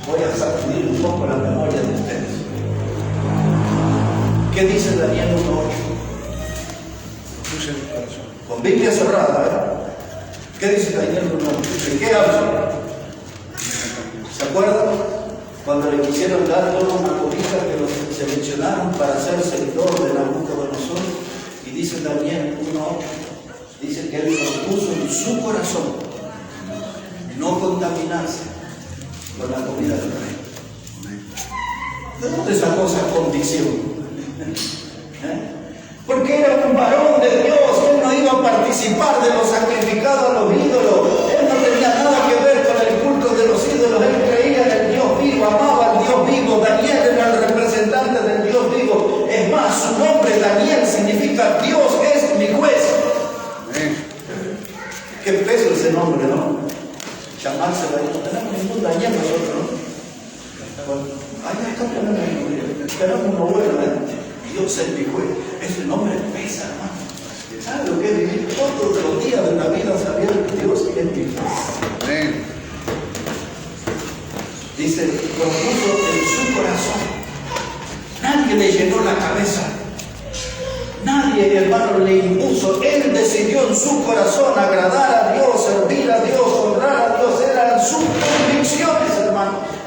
voy a sacudir un poco la memoria de ustedes. ¿Qué dice Daniel 1:8? Puse en el corazón. Con Biblia cerrada, ¿eh? ¿Qué dice Daniel 1:8? ¿De qué habla? ¿Se acuerdan? Cuando le quisieron dar toda una cobija que los seleccionaron para ser seguidor de Nabucodonosor, y dice Daniel 1:8, dice que él propuso en su corazón no contaminarse con la comida del rey. ¿De dónde sacó esa convicción? Porque era un varón de Dios, él no iba a participar de lo sacrificado a los ídolos, él no tenía nada que ver con el culto de los ídolos, él creía en el Dios vivo, amaba al Dios vivo. Daniel era el representante del Dios vivo. Es más, su nombre Daniel significa Dios es mi juez. Qué peso ese nombre, ¿no? Llamarse Daniel. No tenemos ningún Daniel nosotros, ¿no? Ahí está, tenemos uno bueno, ¿eh? Dios es mi juez. Ese nombre pesa, hermano. ¿Sabe lo que es vivir todos los días de la vida sabiendo que Dios es mi juez? Dice, propuso en su corazón. Nadie le llenó la cabeza. Nadie, hermano, le impuso. Él decidió en su corazón agradar a Dios, servir a Dios, honrar a Dios. Eran sus convicciones, hermano.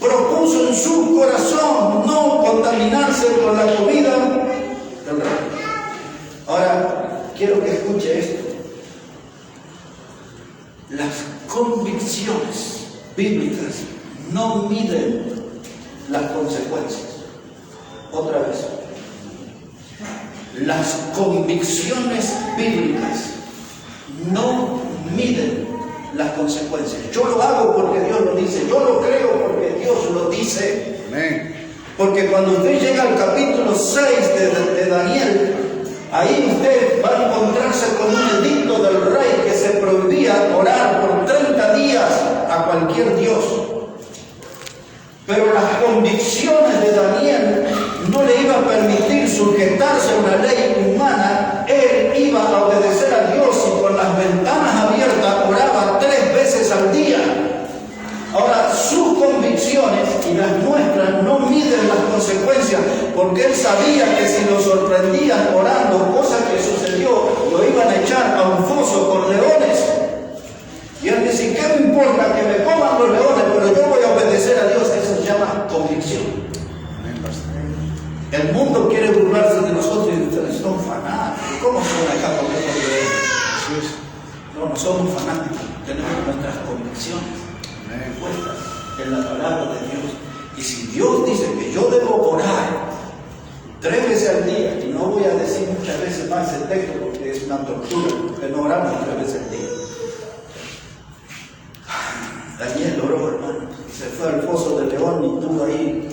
Propuso en su corazón no contaminarse con la comida del rey. Ahora, quiero que escuche esto. Las convicciones bíblicas no miden las consecuencias. Otra vez. Las convicciones bíblicas no miden las consecuencias. Yo lo hago porque Dios lo dice. Yo lo creo porque Dios lo dice. Amén. Porque cuando usted llega al capítulo 6 de Daniel, ahí usted va a encontrarse con un edicto del rey que se prohibía orar por 30 días a cualquier dios. Pero las convicciones de Daniel no le iba a permitir sujetarse a una ley humana. Él iba a obedecer a Dios y con las ventanas abiertas oraba 3 veces al día. Ahora, sus convicciones y las nuestras no miden las consecuencias, porque él sabía que si lo sorprendían orando, cosa que sucedió, lo iban a echar a un foso con leones. Y él dice, ¿qué me importa que me coman los leones? Pero yo voy a obedecer a Dios. Eso se llama convicción. El mundo quiere burlarse de nosotros y ustedes son fanáticos. ¿Cómo son acá con estos leones? No, no somos fanáticos. Tenemos nuestras convicciones puestas en la palabra de Dios. Y si Dios dice que yo debo orar 3 veces al día, y no voy a decir muchas veces más el texto porque es una tortura, que no oramos 3 veces al día. Daniel oró, hermano, y se fue al foso del león y estuvo ahí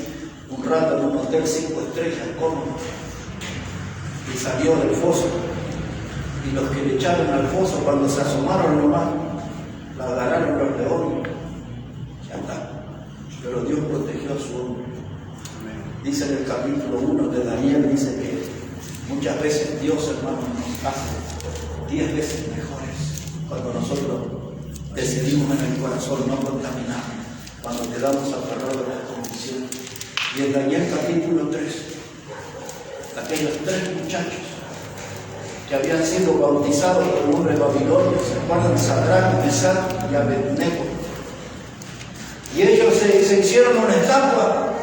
un rato en un hotel 5 estrellas, cómodo, y salió del foso. Y los que le echaron al foso, cuando se asomaron nomás, la agarraron los leones. Ya está. Pero Dios protegió a su hombre. Dice en el capítulo 1 de Daniel, dice que muchas veces Dios, hermano, nos hace 10 veces mejores cuando nosotros decidimos en el corazón no contaminar, cuando quedamos aferrados a la convicción. Y en Daniel capítulo 3, aquellos 3 muchachos que habían sido bautizados por el hombre babilonio, ¿se acuerdan? Sadrach, Mesach y Abednego. Y ellos se hicieron una estatua.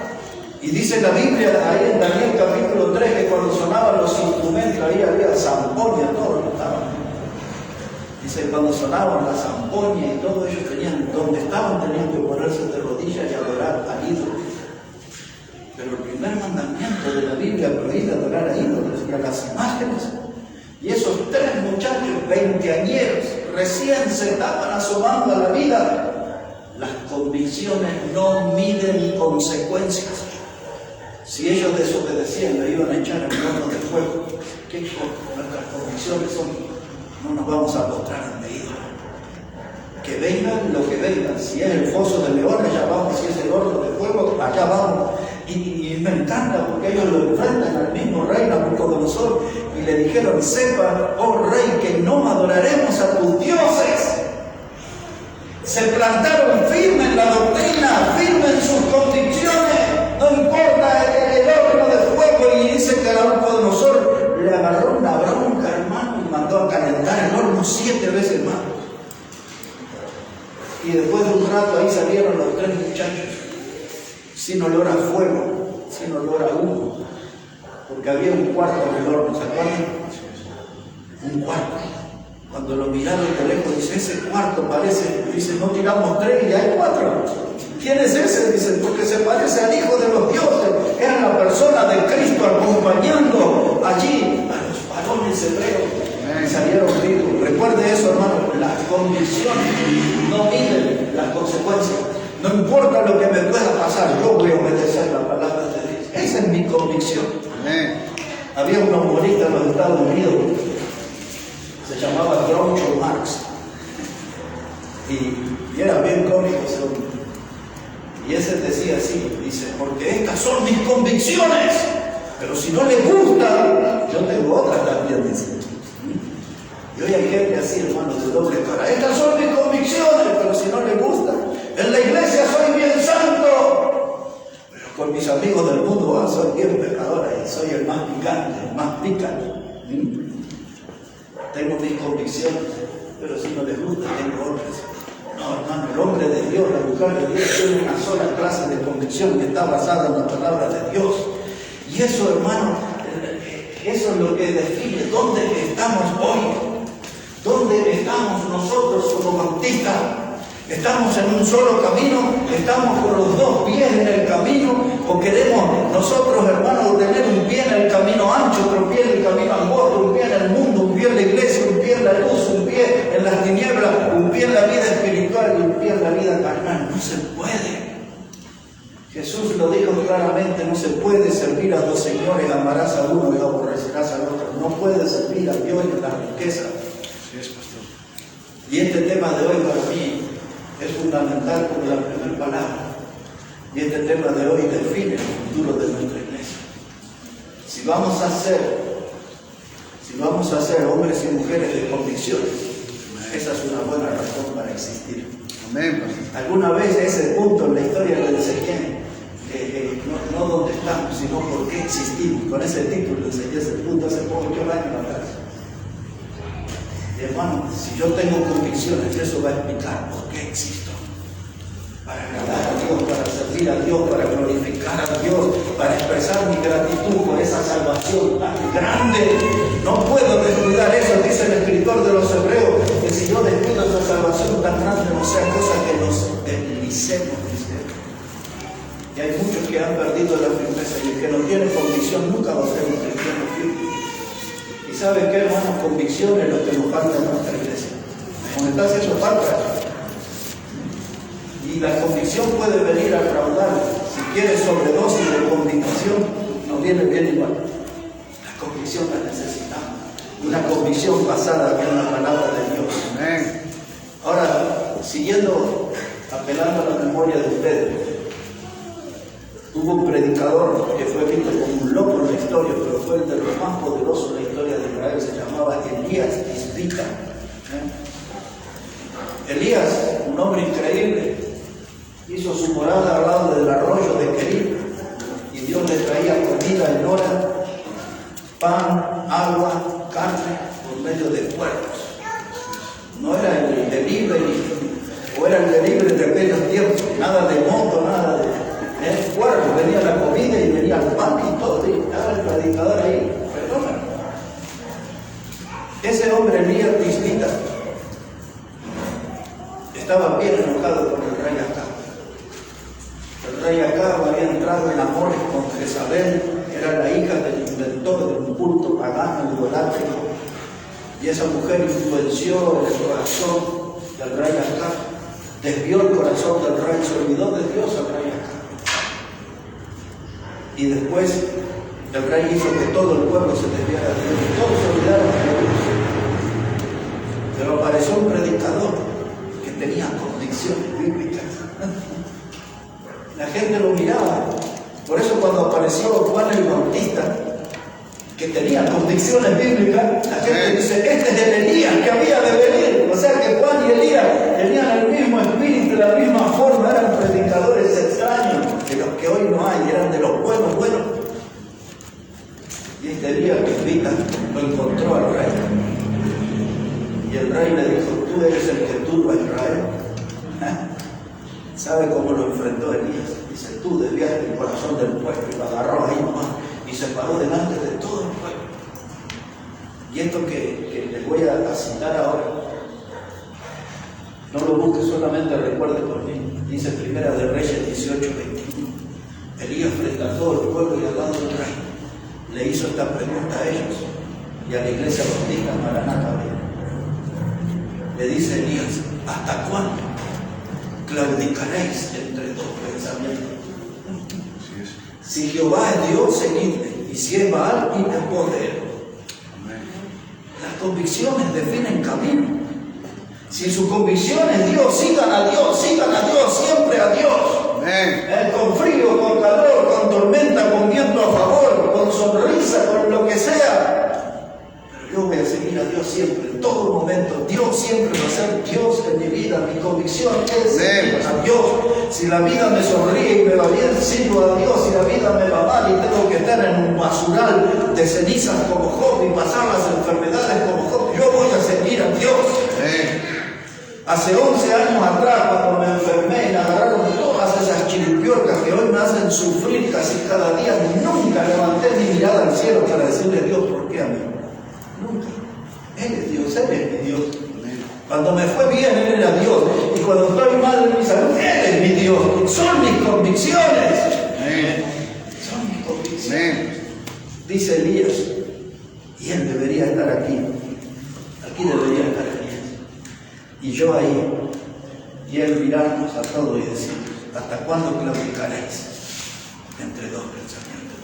Y dice la Biblia ahí en Daniel capítulo 3 que cuando sonaban los instrumentos, ahí había zampoña, todo lo estaban. Dice, cuando sonaban la zampoña y todo, ellos tenían, donde estaban tenían que ponerse de rodillas y adorar al ídolo. Pero el primer mandamiento de la Biblia prohíbe adorar a ídolos y a las imágenes. Y esos 3 muchachos, 20añeros, recién se estaban asomando a la vida. Las convicciones no miden consecuencias. Si ellos desobedecían, le iban a echar en horno de fuego. ¿Qué nuestras convicciones son? No nos vamos a postrar ante ídolos. Que vengan lo que vengan. Si es el foso de leones, allá vamos. Si es el horno de fuego, allá vamos. Y me encanta porque ellos lo enfrentan al mismo rey Nabucodonosor y le dijeron: sepa, oh rey, que no adoraremos a tus dioses. Se plantaron firmes en la doctrina, firmes en sus convicciones. No importa el horno de fuego. Y dice que Nabucodonosor le agarró una bronca, hermano, y mandó a calentar el horno 7 veces más. Y después de un rato ahí salieron los 3 muchachos, sin olor a fuego, sin olor a humo, porque había un cuarto en el horno, ¿se acuerdan? Un cuarto. Cuando lo miraron de lejos, dice: ese cuarto parece, dice, no tiramos 3 y hay 4. ¿Quién es ese? Dice, porque se parece al Hijo de los dioses. Era la persona de Cristo acompañando allí a los varones hebreos. Y salieron vivos. Recuerde eso, hermano, las convicciones no miden las consecuencias. No importa lo que me pueda pasar, yo voy a obedecer la palabra de Dios. Esa es mi convicción. Había un humorista en los Estados Unidos, se llamaba Groucho Marx, y era bien cómico ese hombre. Y ese decía así, dice: porque estas son mis convicciones, pero si no les gusta, yo tengo otras también, dice. Y hoy hay gente así, hermanos, de doble cara: estas son mis convicciones, pero si no les gusta, en la iglesia soy bien santo, pero con mis amigos del mundo soy bien pecador y soy el más picante, el más picante. Tengo mis convicciones, pero si no les gusta, tengo otras. No, hermano, el hombre de Dios, la mujer de Dios, tiene una sola clase de convicción que está basada en la palabra de Dios. Y eso, hermano, eso es lo que define dónde estamos hoy. ¿Dónde estamos nosotros como bautistas? ¿Estamos en un solo camino? ¿Estamos con los 2 pies en el camino? ¿O queremos nosotros, hermanos, tener un pie en el camino ancho, otro pie en el camino angosto, un pie en el mundo, un pie en la iglesia, un pie en la luz, un pie en las tinieblas, un pie en la vida espiritual y un pie en la vida carnal? No se puede. Jesús lo dijo claramente: no se puede servir a 2 señores, amarás a uno y aborrecerás al otro. No puede servir a Dios y a la riqueza. Y este tema de hoy para mí es fundamental como la primera palabra. Y este tema de hoy define el futuro de nuestra iglesia. Si vamos a ser hombres y mujeres de convicciones, esa es una buena razón para existir. Amén. Alguna vez ese punto en la historia le enseñé, no dónde estamos, sino por qué existimos. Con ese título le enseñé ese punto hace poco, 8 años atrás. Y hermano, si yo tengo convicciones, eso va a explicar por qué existo. Para agradar a Dios, para servir a Dios, para glorificar a Dios, para expresar mi gratitud por esa salvación tan grande. No puedo descuidar eso, dice el escritor de los Hebreos, que si yo descuido esa salvación tan grande, no sea cosa que nos deslicemos, dice. Y hay muchos que han perdido la firmeza, y el que no tiene convicción nunca va a ser un cristiano firme. ¿Y saben qué, hermanos? Convicción es lo que nos falta en nuestra iglesia. Cuando está haciendo falta. Y la convicción puede venir a fraudar. Si quieres sobredosis de convicción, nos viene bien igual. La convicción la necesitamos. Una convicción basada en la palabra de Dios. Amén. Ahora, siguiendo, apelando a la memoria de ustedes, hubo un predicador que fue visto como un loco en la historia, pero fue el de los más poderosos en la historia de Israel. Se llamaba Elías Tisbita. Elías, un hombre increíble, hizo su morada al lado del arroyo de Querib, y Dios le traía comida en hora, pan, agua, carne, por medio de cuervos. No era el delivery, o era el delivery de aquellos tiempos, nada de moto, nada de cuervos. Venía la comida y venía el pan y todo, y estaba el predicador ahí. Perdóname. Ese hombre, Elías Tisbita, estaba bien enojado con el rey Acab. El rey Acab había entrado en amores con Jezabel, era la hija del inventor de un culto pagano idolátrico, y esa mujer influenció el corazón del rey Acab, desvió el corazón del rey, se olvidó de Dios al rey Acab. Y después el rey hizo que todo el pueblo se desviara de Dios, todos se olvidaron de Dios. Pero apareció un predicador que tenía convicciones bíblicas. La gente lo miraba. Por eso cuando apareció Juan el Bautista, que tenía convicciones bíblicas, la gente dice, este es el Elías que había de venir. O sea que Juan y Elías tenían el mismo espíritu, la misma forma, eran predicadores extraños, de los que hoy no hay, eran de los buenos. Y este Elías que invita, lo encontró al rey. Y el rey le dijo, tú eres el que turba a Israel. ¿Sabe cómo lo enfrentó Elías? Dice, tú desviaste el corazón del pueblo, y lo agarró ahí nomás y se paró delante de todo el pueblo. Y esto que les voy a citar ahora, no lo busque, solamente recuerde por mí. Dice Primera de Reyes 18:21. Elías frente a todo el pueblo y al lado del rey le hizo esta pregunta a ellos y a la iglesia bautista Maranatha. Le dice Elías, ¿hasta cuándo claudicaréis entre dos pensamientos? Si Jehová es Dios, seguidle, y si es Baal, id en pos de él. Las convicciones definen camino. Si su convicción es Dios, sigan a Dios, siempre a Dios. Con frío, con calor, con tormenta, con viento a favor, con sonrisa, con lo que sea. Yo voy a seguir a Dios siempre, en todo momento. Dios siempre va a ser Dios en mi vida. Mi convicción es seguir a Dios. Si la vida me sonríe y me va bien, sigo a Dios. Si la vida me va mal y tengo que estar en un basural de cenizas como Job y pasar las enfermedades como Job, yo voy a seguir a Dios. Hace 11 años atrás, cuando me enfermé y me agarraron todas esas chiripiorcas que hoy me hacen sufrir casi cada día, nunca levanté mi mirada al cielo para decirle a Dios, ¿por qué a mí? Nunca. Él es Dios, Él es mi Dios. Cuando me fue bien, Él era Dios. Y cuando estoy mal en mi salud, Él es mi Dios. Son mis convicciones. Son mis convicciones. Dice Elías, y Él debería estar aquí. Aquí debería estar Elías. Y yo ahí. Y Él mirarnos a todos y decir, ¿hasta cuándo claudicaréis entre dos pensamientos?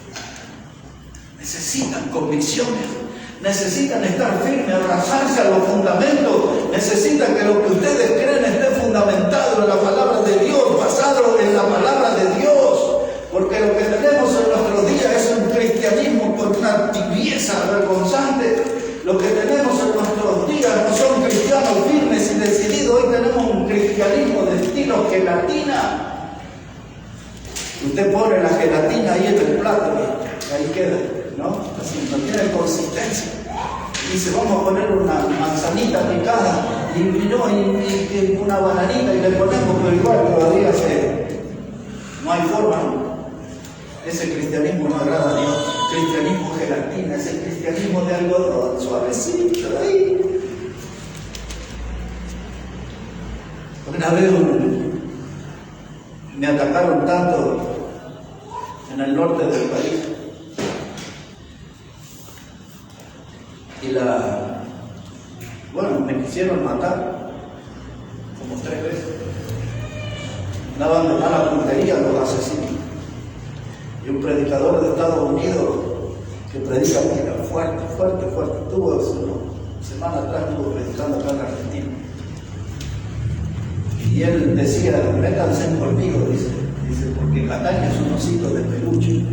Necesitan convicciones. Necesitan estar firmes, abrazarse a los fundamentos. Necesitan que lo que ustedes creen esté fundamentado en la palabra de Dios, basado en la palabra de Dios. Porque lo que tenemos en nuestros días es un cristianismo con una tibieza vergonzante. Lo que tenemos en nuestros días no son cristianos firmes y decididos. Hoy tenemos un cristianismo de estilo gelatina. Usted pone la gelatina ahí en el plato y ahí queda, ¿no? Así, no tiene consistencia. Dice, vamos a poner una manzanita picada y una bananita y le ponemos, pero igual todavía no hay forma. Ese cristianismo no agrada a Dios. Cristianismo gelatina, ese cristianismo de algodón, suavecito ahí. Una vez me atacaron tanto en el norte del país. Y me quisieron matar como 3 veces. Daban de mala puntería los asesinos. Y un predicador de Estados Unidos que predica fuerte. Estuvo hace una semana atrás, estuvo predicando acá en Argentina. Y él decía, métanse conmigo, dice, porque Cataña es un osito de peluche.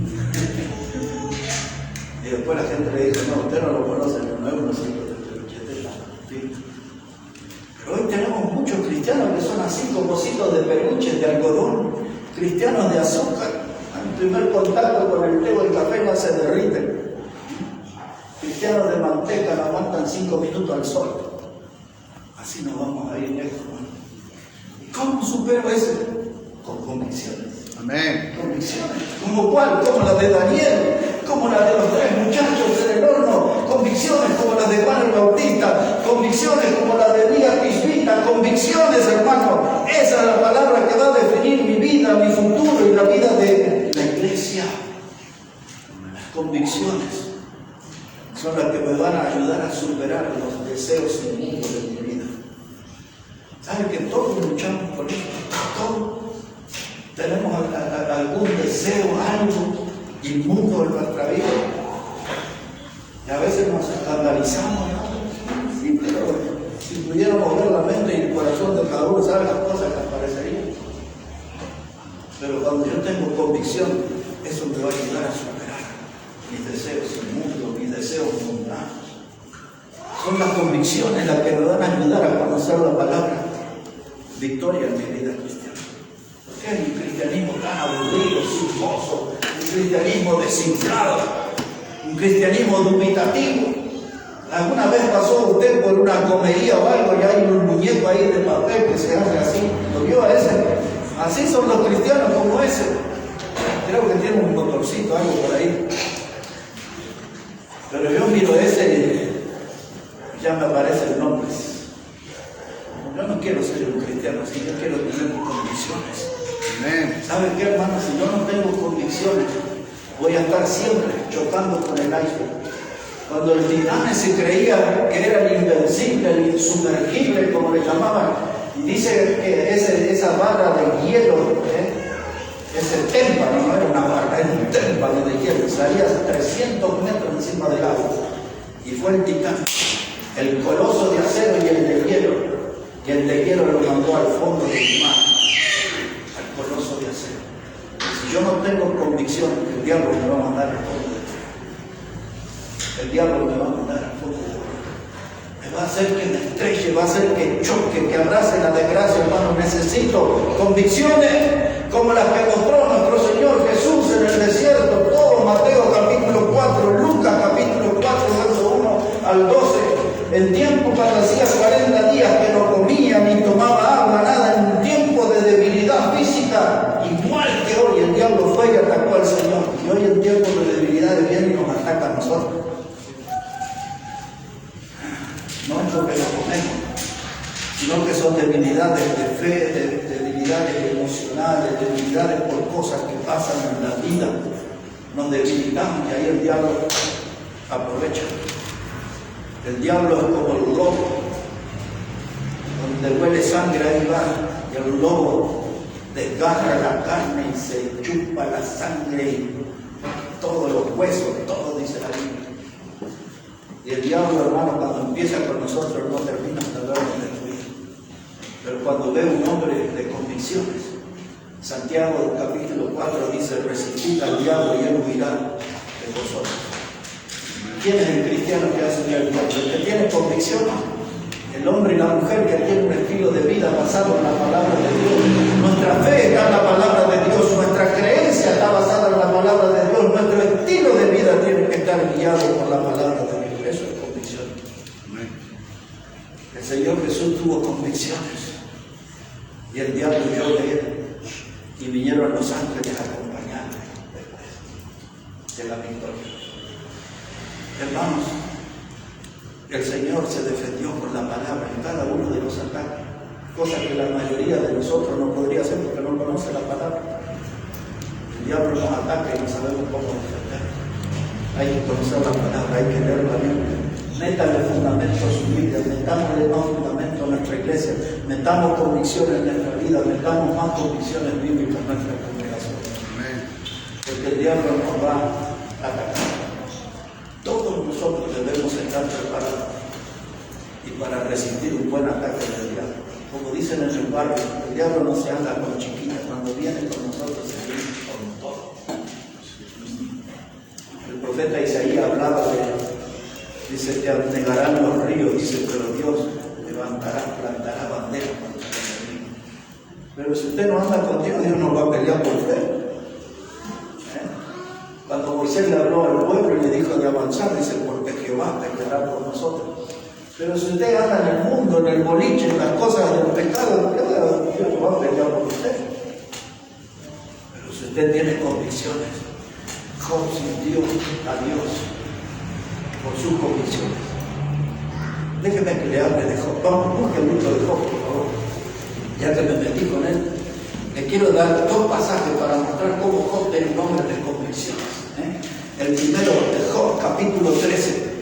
Y después la gente le dice, no, usted no lo conoce, no es un osito de peluche, este es la firma. Pero hoy tenemos muchos cristianos que son así como ositos de peluche, de algodón, cristianos de azúcar. Al primer contacto con el té o el café ya se derriten. Cristianos de manteca no aguantan 5 minutos al sol. Así nos vamos a ir lejos. ¿Cómo supero ese? Con convicciones. Amén. Convicciones. ¿Como cuál? Como la de Daniel, como la de los 3 muchachos en el horno. Convicciones como las de Juan el Bautista. Convicciones como la de Elías Tisbita. Convicciones, hermano. Esa es la palabra que va a definir mi vida, mi futuro y la vida de la iglesia. Las convicciones son las que me van a ayudar a superar los deseos inmundos de mi vida. ¿Saben que todos luchamos por esto? Todos tenemos algún deseo, algo inmundo en nuestra vida. Y a veces nos escandalizamos, ¿no? Sí, Si pudiéramos ver la mente y el corazón de cada uno, ¿sabe las cosas que aparecerían? Pero cuando yo tengo convicción, eso me va a ayudar a superar mis deseos inmundos, mis deseos mundanos. Son las convicciones las que me van a ayudar a conocer la palabra victoria en mi vida cristiana. ¿Por qué es un cristianismo tan aburrido, sin gozo? Un cristianismo desinflado, un cristianismo dubitativo. ¿Alguna vez pasó usted por una comería o algo y hay un muñeco ahí de papel que se hace así? ¿Lo vio a ese? Así son los cristianos como ese. Creo que tiene un motorcito, algo por ahí. Pero yo miro ese y ya me aparecen nombres. Yo no quiero ser un cristiano así, yo quiero tener convicciones. ¿Saben qué, hermano? Si yo no tengo convicciones, voy a estar siempre chocando con el iceberg. Cuando el Titanic se creía que era el invencible, el insumergible, como le llamaban, y dice que esa barra de hielo, ese témpano, no era una barra, era un témpano de hielo, salía 300 metros encima del agua. Y fue el Titanic, el coloso de acero y el de hielo. Y el de hielo lo mandó al fondo del mar, al coloso de acero. Si yo no tengo convicción, el diablo me va a mandar al fondo del mar. El diablo me va a mandar al fondo del mar. Me va a hacer que me estreche, va a hacer que choque, que abrace la desgracia, hermano. Necesito convicciones como las que mostró nuestro Señor Jesús en el desierto. Todo Mateo capítulo 4, Lucas capítulo 4, verso 1 al 12. El tiempo cuando hacía 40 días que no comía ni tomaba agua, nada, en un tiempo de debilidad física, igual que hoy. El diablo fue y atacó al Señor. Y hoy en tiempo de debilidad viene y nos ataca a nosotros. No es lo que nos comemos, sino que son debilidades de fe, debilidades emocionales, debilidades por cosas que pasan en la vida. Nos debilitamos y ahí el diablo aprovecha. El diablo es como el lobo, donde huele sangre ahí va, y el lobo desgarra la carne y se chupa la sangre y todos los huesos, todo dice la Biblia. Y el diablo, hermano, cuando empieza con nosotros no termina hasta vernos destruir. Pero cuando ve un hombre de convicciones, Santiago capítulo 4 dice: resistid al diablo y él huirá de vosotros. ¿Quién es el cristiano que hace el diablo? El que tiene convicción, el hombre y la mujer que tiene un estilo de vida basado en la palabra de Dios. Nuestra fe está en la palabra de Dios, nuestra creencia está basada en la palabra de Dios, nuestro estilo de vida tiene que estar guiado por la palabra de Dios. Eso es convicción. El Señor Jesús tuvo convicciones y el diablo huyó de él y vinieron los ángeles a acompañarle después de la victoria. Hermanos, el Señor se defendió con la palabra en cada uno de los ataques, cosa que la mayoría de nosotros no podría hacer porque no conoce la palabra. El diablo nos ataca y no sabemos cómo defender. Hay que conocer la palabra, hay que leer la Biblia. Métale fundamentos a su Biblia, metámosle más fundamentos a nuestra iglesia, metamos convicciones en nuestra vida, metamos más convicciones bíblicas en nuestra congregación. Porque el diablo nos va a atacar. Todos nosotros debemos estar preparados y para resistir un buen ataque del diablo. Como dicen en el barrio, el diablo no se anda con chiquitas, cuando viene con nosotros se viene con todo. El profeta Isaías hablaba dice que anegarán los ríos, dice, pero Dios plantará bandera contra el enemigo. Pero si usted no anda con Dios, Dios no va a pelear por usted. Cuando Moisés le habló al pueblo y le dijo de avanzar, dice, porque Jehová peleará por nosotros. Pero si usted anda en el mundo, en el boliche, en las cosas del pecado, Dios no va a pelear por usted. Pero si usted tiene convicciones, Job sintió a Dios por sus convicciones. Déjeme que le hable de Job. Vamos, busque el libro de Job, por favor. Ya que me metí con él, le quiero dar dos pasajes para mostrar cómo Job tiene un hombre de convicciones. El primero de Job, capítulo 13.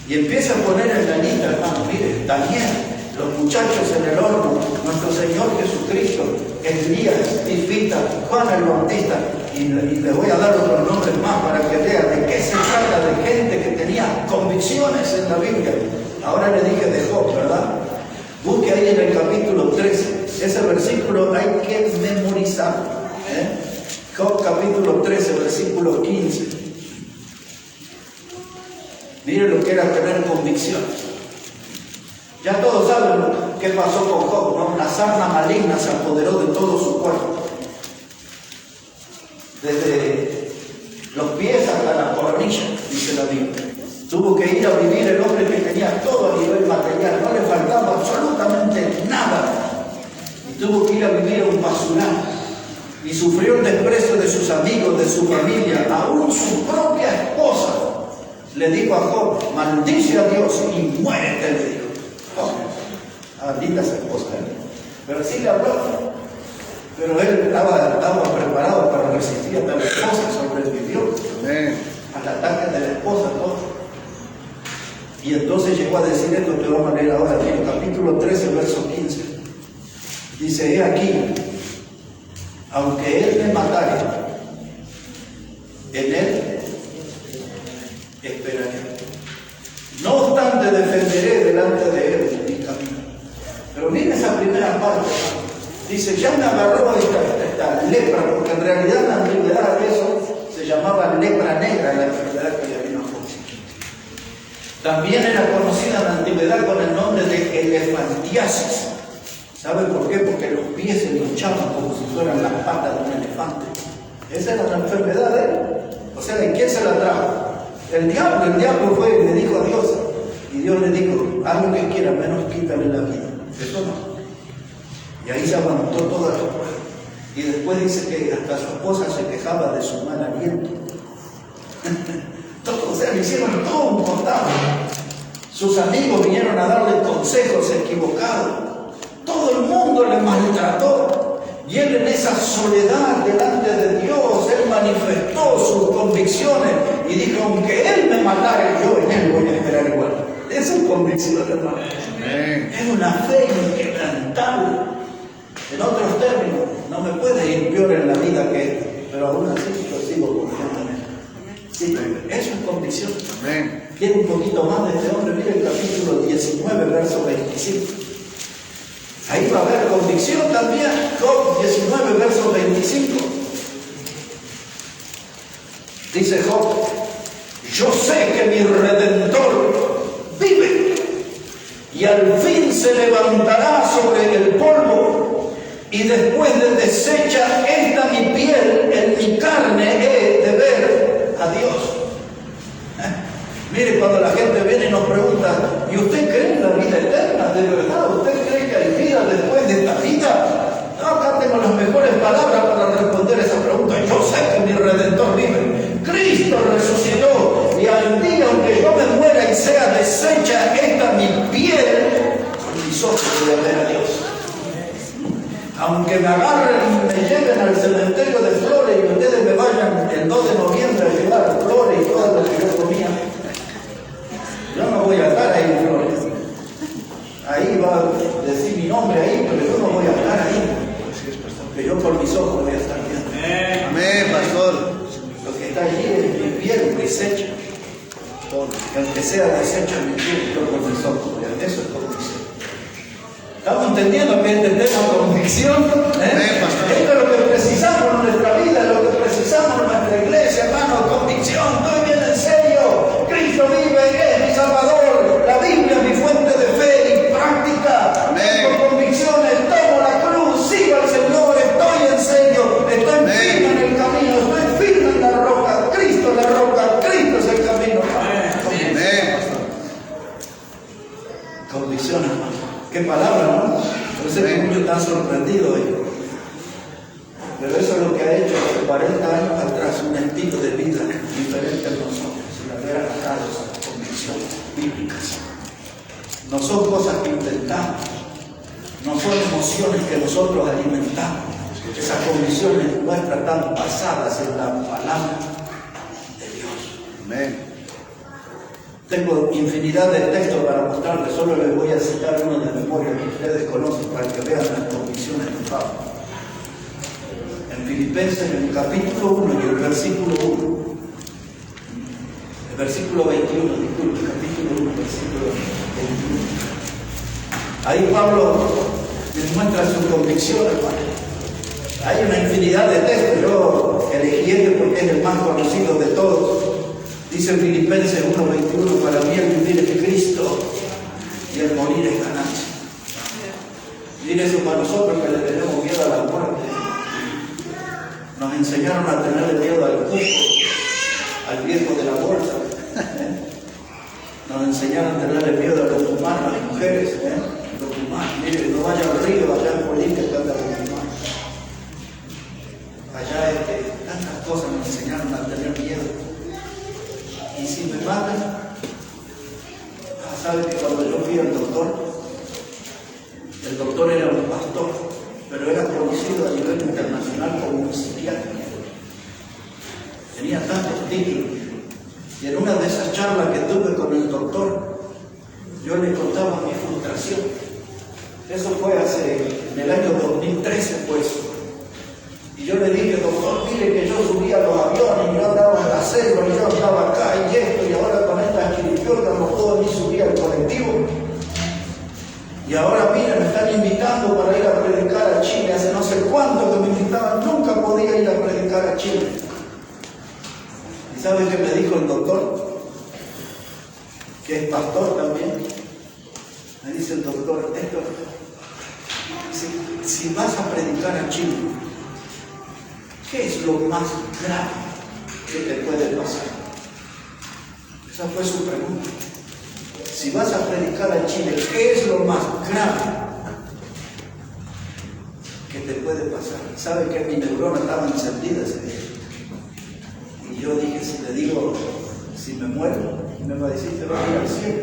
Y empieza a poner en la lista, hermano, mire, Daniel, los muchachos en el horno, nuestro Señor Jesucristo, Elías, Tifita, Juan el Bautista, y le voy a dar otros nombres más para que vean de qué se trata, de gente que tenía convicciones en la Biblia. Ahora le dije de Job, ¿verdad? Busque ahí en el capítulo 13. Ese versículo hay que memorizarlo. Job capítulo 13, versículo 15. Mire lo que era tener convicción. Ya todos saben qué pasó con Job, ¿no? La sarna maligna se apoderó de todo su cuerpo. Desde los pies hasta la coronilla, dice la Biblia. Tuvo que ir a vivir el hombre que tenía todo a nivel material, no le faltaba absolutamente nada. Y tuvo que ir a vivir a un basural. Y sufrió el desprecio de sus amigos, de su familia, aún su propia esposa. Le dijo a Job, maldice a Dios y muérete, le dijo. Oh, linda esa esposa, pero sí le habló. Pero él estaba preparado para resistir a tal esposa, sobrevivió al ataque de la esposa, todo. Y entonces llegó a decir esto de otra manera ahora, en el capítulo 13, verso 15. Dice, he aquí, aunque él me matare, en él esperaré. No obstante, defenderé delante de él mi camino. Pero miren esa primera parte. Dice, ya me agarró esta lepra, porque en realidad en la antigüedad eso se llamaba lepra negra, la enfermedad que le vino a Job. También era conocida en la antigüedad con el nombre de elefantiasis. ¿Sabe por qué? Porque los pies se hinchaban como si fueran las patas de un elefante. Esa era la enfermedad de él. O sea, ¿de quién se la trajo? El diablo fue y le dijo a Dios. Y Dios le dijo, haz lo que quiera, menos quítale la vida. Eso no. Y ahí se aguantó toda la prueba. Y después dice que hasta su esposa se quejaba de su mal aliento. O sea, le hicieron todo un contado. Sus amigos vinieron a darle consejos equivocados. Todo el mundo le maltrató. Y él en esa soledad delante de Dios, él manifestó sus convicciones y dijo, aunque él me matara, yo en él voy a esperar igual. Esa es convicción, hermano. Es una fe inquebrantable. En otros términos, no me puede ir peor en la vida que esta, pero aún así yo sigo confiando en él. Sí, eso es convicción. Quiero un poquito más de este hombre. Mire el capítulo 19, verso 25. Ahí va a haber convicción también. Job 19, verso 25. Dice Job, yo sé que mi Redentor vive y al fin se levantará sobre el polvo y después de deshecha esta mi piel, en mi carne he de ver a Dios. Mire, cuando la gente viene y nos pregunta, ¿y usted cree en la vida eterna? ¿De verdad? ¿Usted cree que hay vida después de esta vida? No, acá tengo las mejores palabras para responder esa pregunta. Yo sé que mi Redentor vive. Cristo resucitó y al día aunque yo me muera y sea deshecha esta mi piel, con mis ojos voy a ver a Dios. Aunque me agarren y me lleven al cementerio de flores y ustedes me vayan el 2 de noviembre a llevar flores y todo lo que yo comía, yo no voy a estar ahí en flores. Ahí va a decir mi nombre ahí, pero yo no voy a estar ahí. Porque yo por mis ojos voy a estar viendo. Amén, pastor. Lo que está allí es mi piel deshecha. Y aunque sea deshecha mi piel, yo por mis ojos voy a ver. Eso es convicción. ¿Estamos entendiendo que entendemos convicción? Esto es lo que precisamos en nuestra vida, lo que precisamos en nuestra iglesia, hermano. Convicción, estoy bien en serio. Cristo vive, es mi Salvador. La Biblia es mi fuente de fe y práctica. Tengo convicciones, tomo la cruz, sigo al Señor, estoy en serio, estoy firme en el camino, estoy firme en la roca. Cristo es la roca, Cristo es el camino. Convicción, hermano. Qué palabra, ¿no? Por eso es que muchos están sorprendidos hoy. Pero eso es lo que ha hecho hace 40 años atrás un estilo de vida diferente a nosotros. Si la vera acá las convicciones bíblicas. No son cosas que inventamos. No son emociones que nosotros alimentamos. Esas convicciones nuestras están basadas en la palabra de Dios. Amén. Tengo infinidad de textos para mostrarles, solo les voy a citar uno de memoria que ustedes conocen para que vean las convicciones de Pablo. En Filipenses, en el capítulo 1 y el versículo 1. El versículo 21, disculpe, capítulo 1, versículo 21. Ahí Pablo demuestra su convicción, hermano. Hay una infinidad de textos, yo elegí este porque es el más conocido de todos. Dice Filipenses 1:21, para mí el vivir es Cristo y el morir es ganancia. Mire eso para nosotros que le tenemos miedo a la muerte. Nos enseñaron a tenerle miedo al cuco, al viejo de la bolsa. Nos enseñaron a tenerle miedo a los humanos, a las mujeres. Los humanos, mire, no vaya al río, allá en Bolivia que anda los humanos. Allá tantas cosas nos enseñaron a tener miedo. Y si me matan, ¿sabe que cuando yo fui al doctor, el doctor era un pastor, pero era conocido a nivel internacional como un psiquiatra? Tenía tantos títulos. Y en una de esas charlas que tuve con el doctor, yo le contaba mi frustración. Eso fue en el año 2013, pues. Y yo le dije, doctor, mire que yo subía a los aviones, y yo andaba en la selva, y yo andaba acá y esto, y ahora con estas chiripiorcas no puedo ni subir al colectivo. Y ahora mira, me están invitando para ir a predicar a Chile. Hace no sé cuánto que me invitaban, nunca podía ir a predicar a Chile. ¿Y sabe qué me dijo el doctor? Que es pastor también. Me dice el doctor, si vas a predicar a Chile, ¿qué es lo más grave que te puede pasar? Esa fue su pregunta. Si vas a predicar a Chile, ¿qué es lo más grave que te puede pasar? ¿Sabe que mi neurona estaba encendida ese día? Y yo dije, si le digo, si me muero, me va a decir, te vas a ir al cielo.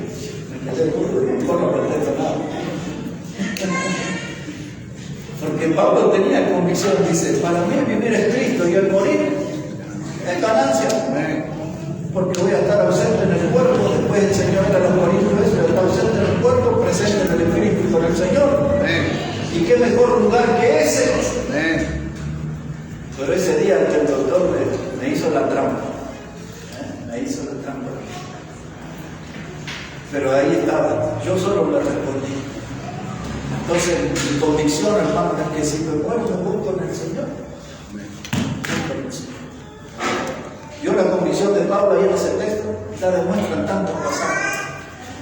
Me quedé burdo y mejor no pretendo nada. Porque Pablo tenía convicción, dice, para mí vivir es Cristo y el morir es ganancia. Porque voy a estar ausente en el cuerpo, después el Señor era los Corintios, voy a estar ausente en el cuerpo, presente en el Espíritu y con el Señor. ¿Y qué mejor lugar que ese? Pero ese día el doctor me hizo la trampa. Me hizo la trampa. Pero ahí estaba, yo solo le respondí. Entonces, mi convicción, hermano, es que si me muero, me voy con el Señor. Yo la convicción de Pablo ahí en ese texto la demuestra en tantos pasajes.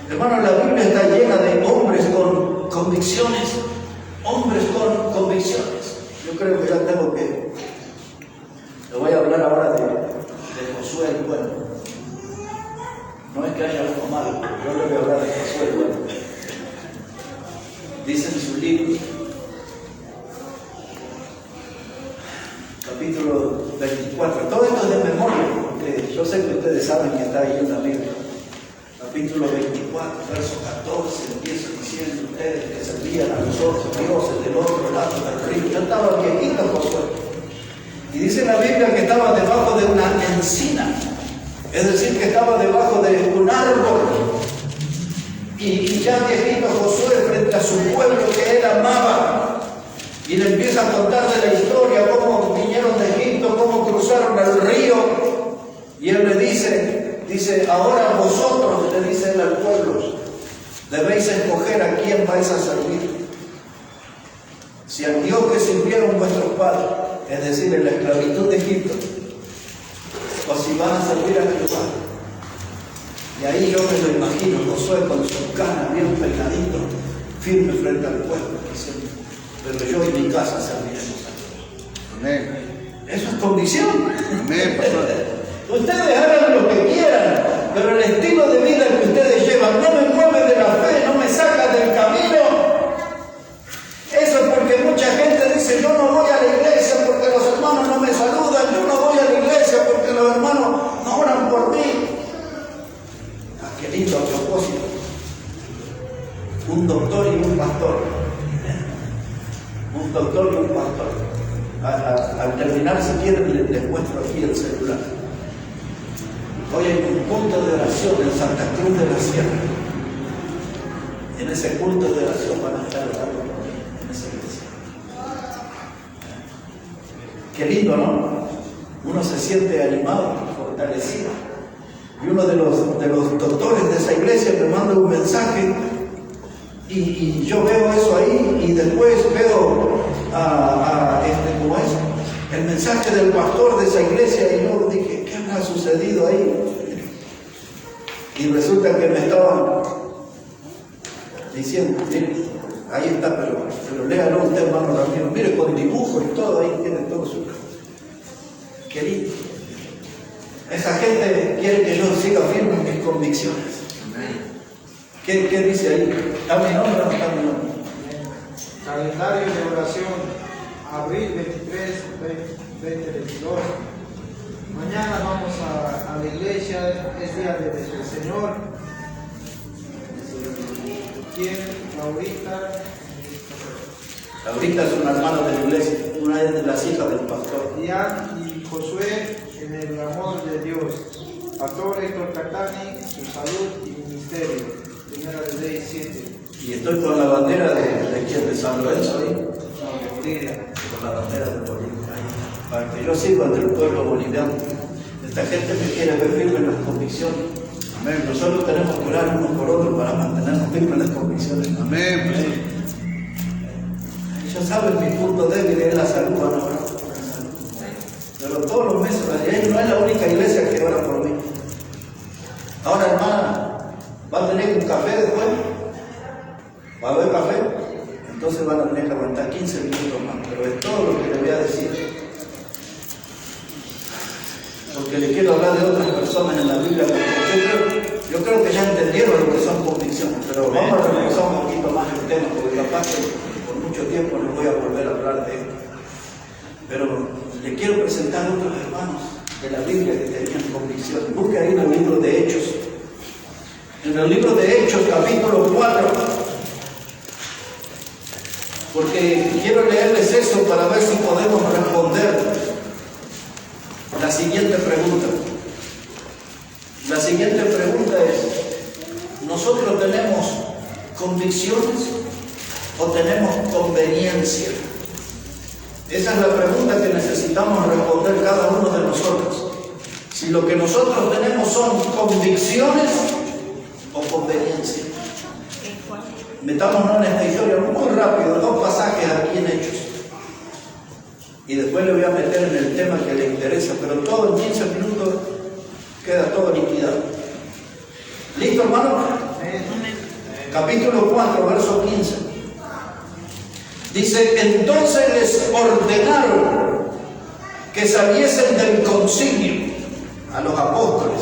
Hermano, la Biblia está llena de hombres con convicciones. Hombres con convicciones. Yo creo que ya tengo que... Le voy a hablar ahora de Josué el Bueno. No es que haya algo malo, yo le voy a hablar de Josué el Bueno. Dice en su libro, capítulo 24, todo esto es de memoria, porque yo sé que ustedes saben que está ahí en la Biblia. Capítulo 24, verso 14, empieza diciendo ustedes que servían a los otros dioses del otro lado del río. Ya estaba viejito Josué. Y dice la Biblia que estaba debajo de una encina, es decir, que estaba debajo de un árbol. Y ya viejito Josué frente a su pueblo que él amaba, y le empieza a contar de la historia, cómo vinieron de Egipto, cómo cruzaron el río, y él le dice, ahora vosotros, le dice él al pueblo, debéis escoger a quién vais a servir. Si al Dios que sirvieron vuestros padres, es decir, en la esclavitud de Egipto, o si van a servir a Jehová. Y ahí yo me lo imagino, Josué con su cara bien peinadito, firme frente al pueblo, diciendo, pero yo y mi casa serviremos a Dios. Amén. Eso es convicción. Amén, pastor. Ustedes hagan lo que quieran, pero el estilo de vida que ustedes llevan no me mueve de la fe, no me saca del camino. Eso es porque mucha gente dice, yo no voy a la iglesia porque los hermanos no me saludan, yo no voy a la iglesia porque los hermanos no oran por mí. Ah, qué lindo a propósito. Un doctor y un pastor. Un doctor y un pastor. Al terminar, si quieren, les muestro aquí el celular. Hoy hay un culto de oración en Santa Cruz de la Sierra. En ese culto de oración van a estar orando por mí, en esa iglesia. Qué lindo, ¿no? Uno se siente animado, fortalecido. Y uno de los doctores de esa iglesia me manda un mensaje y yo veo eso ahí y después veo ¿cómo es? El mensaje del pastor de esa iglesia y yo dije, ¿qué habrá sucedido ahí? Y resulta que me estaban diciendo, mire, ahí está, pero léalo usted, hermano Ramiro, mire, con dibujos y todo, ahí tiene todo su querido. Esa gente quiere que yo siga firme en mis convicciones. ¿Qué dice ahí? ¿Está mi nombre o no está mi nombre? Calendario de oración, abril 23, 2022. Mañana vamos a la iglesia, es día del Señor. ¿Quién? Laurita. Laurita es una hermana de la iglesia, una de las hijas del pastor. Ian y Josué en el amor de Dios. Pastor Héctor Catani, su salud y ministerio. Primera de Ley 7. Y estoy con la bandera de quién, de San Lorenzo ahí. No, de Bolivia. Con la bandera de Bolivia ahí. Para que yo sirva del pueblo boliviano. Esta gente me quiere ver firme en las convicciones. Amén. Nosotros tenemos que orar unos por otros para mantenernos firmes en las convicciones. Amén. Ellos saben mi punto débil es la salud, van a orar por la salud. Pero todos los meses, y no es la única iglesia que ora por mí. Ahora, hermana, ¿va a tener un café después? ¿Va a haber café? Entonces van a tener que aguantar 15 minutos más, pero es todo lo que le voy a decir. Porque le quiero hablar de otras personas en la Biblia, yo creo que ya entendieron lo que son convicciones, pero vamos a repasar un poquito más el tema, porque capaz que por mucho tiempo les voy a volver a hablar de esto. Pero le quiero presentar a otros hermanos de la Biblia que tenían convicciones. Busque ahí en el libro de Hechos. En el libro de Hechos, capítulo 4, porque quiero leerles eso para ver si podemos responder la siguiente pregunta. La siguiente pregunta es, ¿nosotros tenemos convicciones o tenemos conveniencia? Esa es la pregunta que necesitamos responder cada uno de nosotros. Si lo que nosotros tenemos son convicciones o conveniencia. Metámonos en esta historia muy rápido, 2 pasajes aquí en Hechos. Y después le voy a meter en el tema que le interesa, pero todo en 15 minutos queda todo liquidado. ¿Listo, hermano? Capítulo 4, verso 15. Dice, entonces les ordenaron que saliesen del concilio a los apóstoles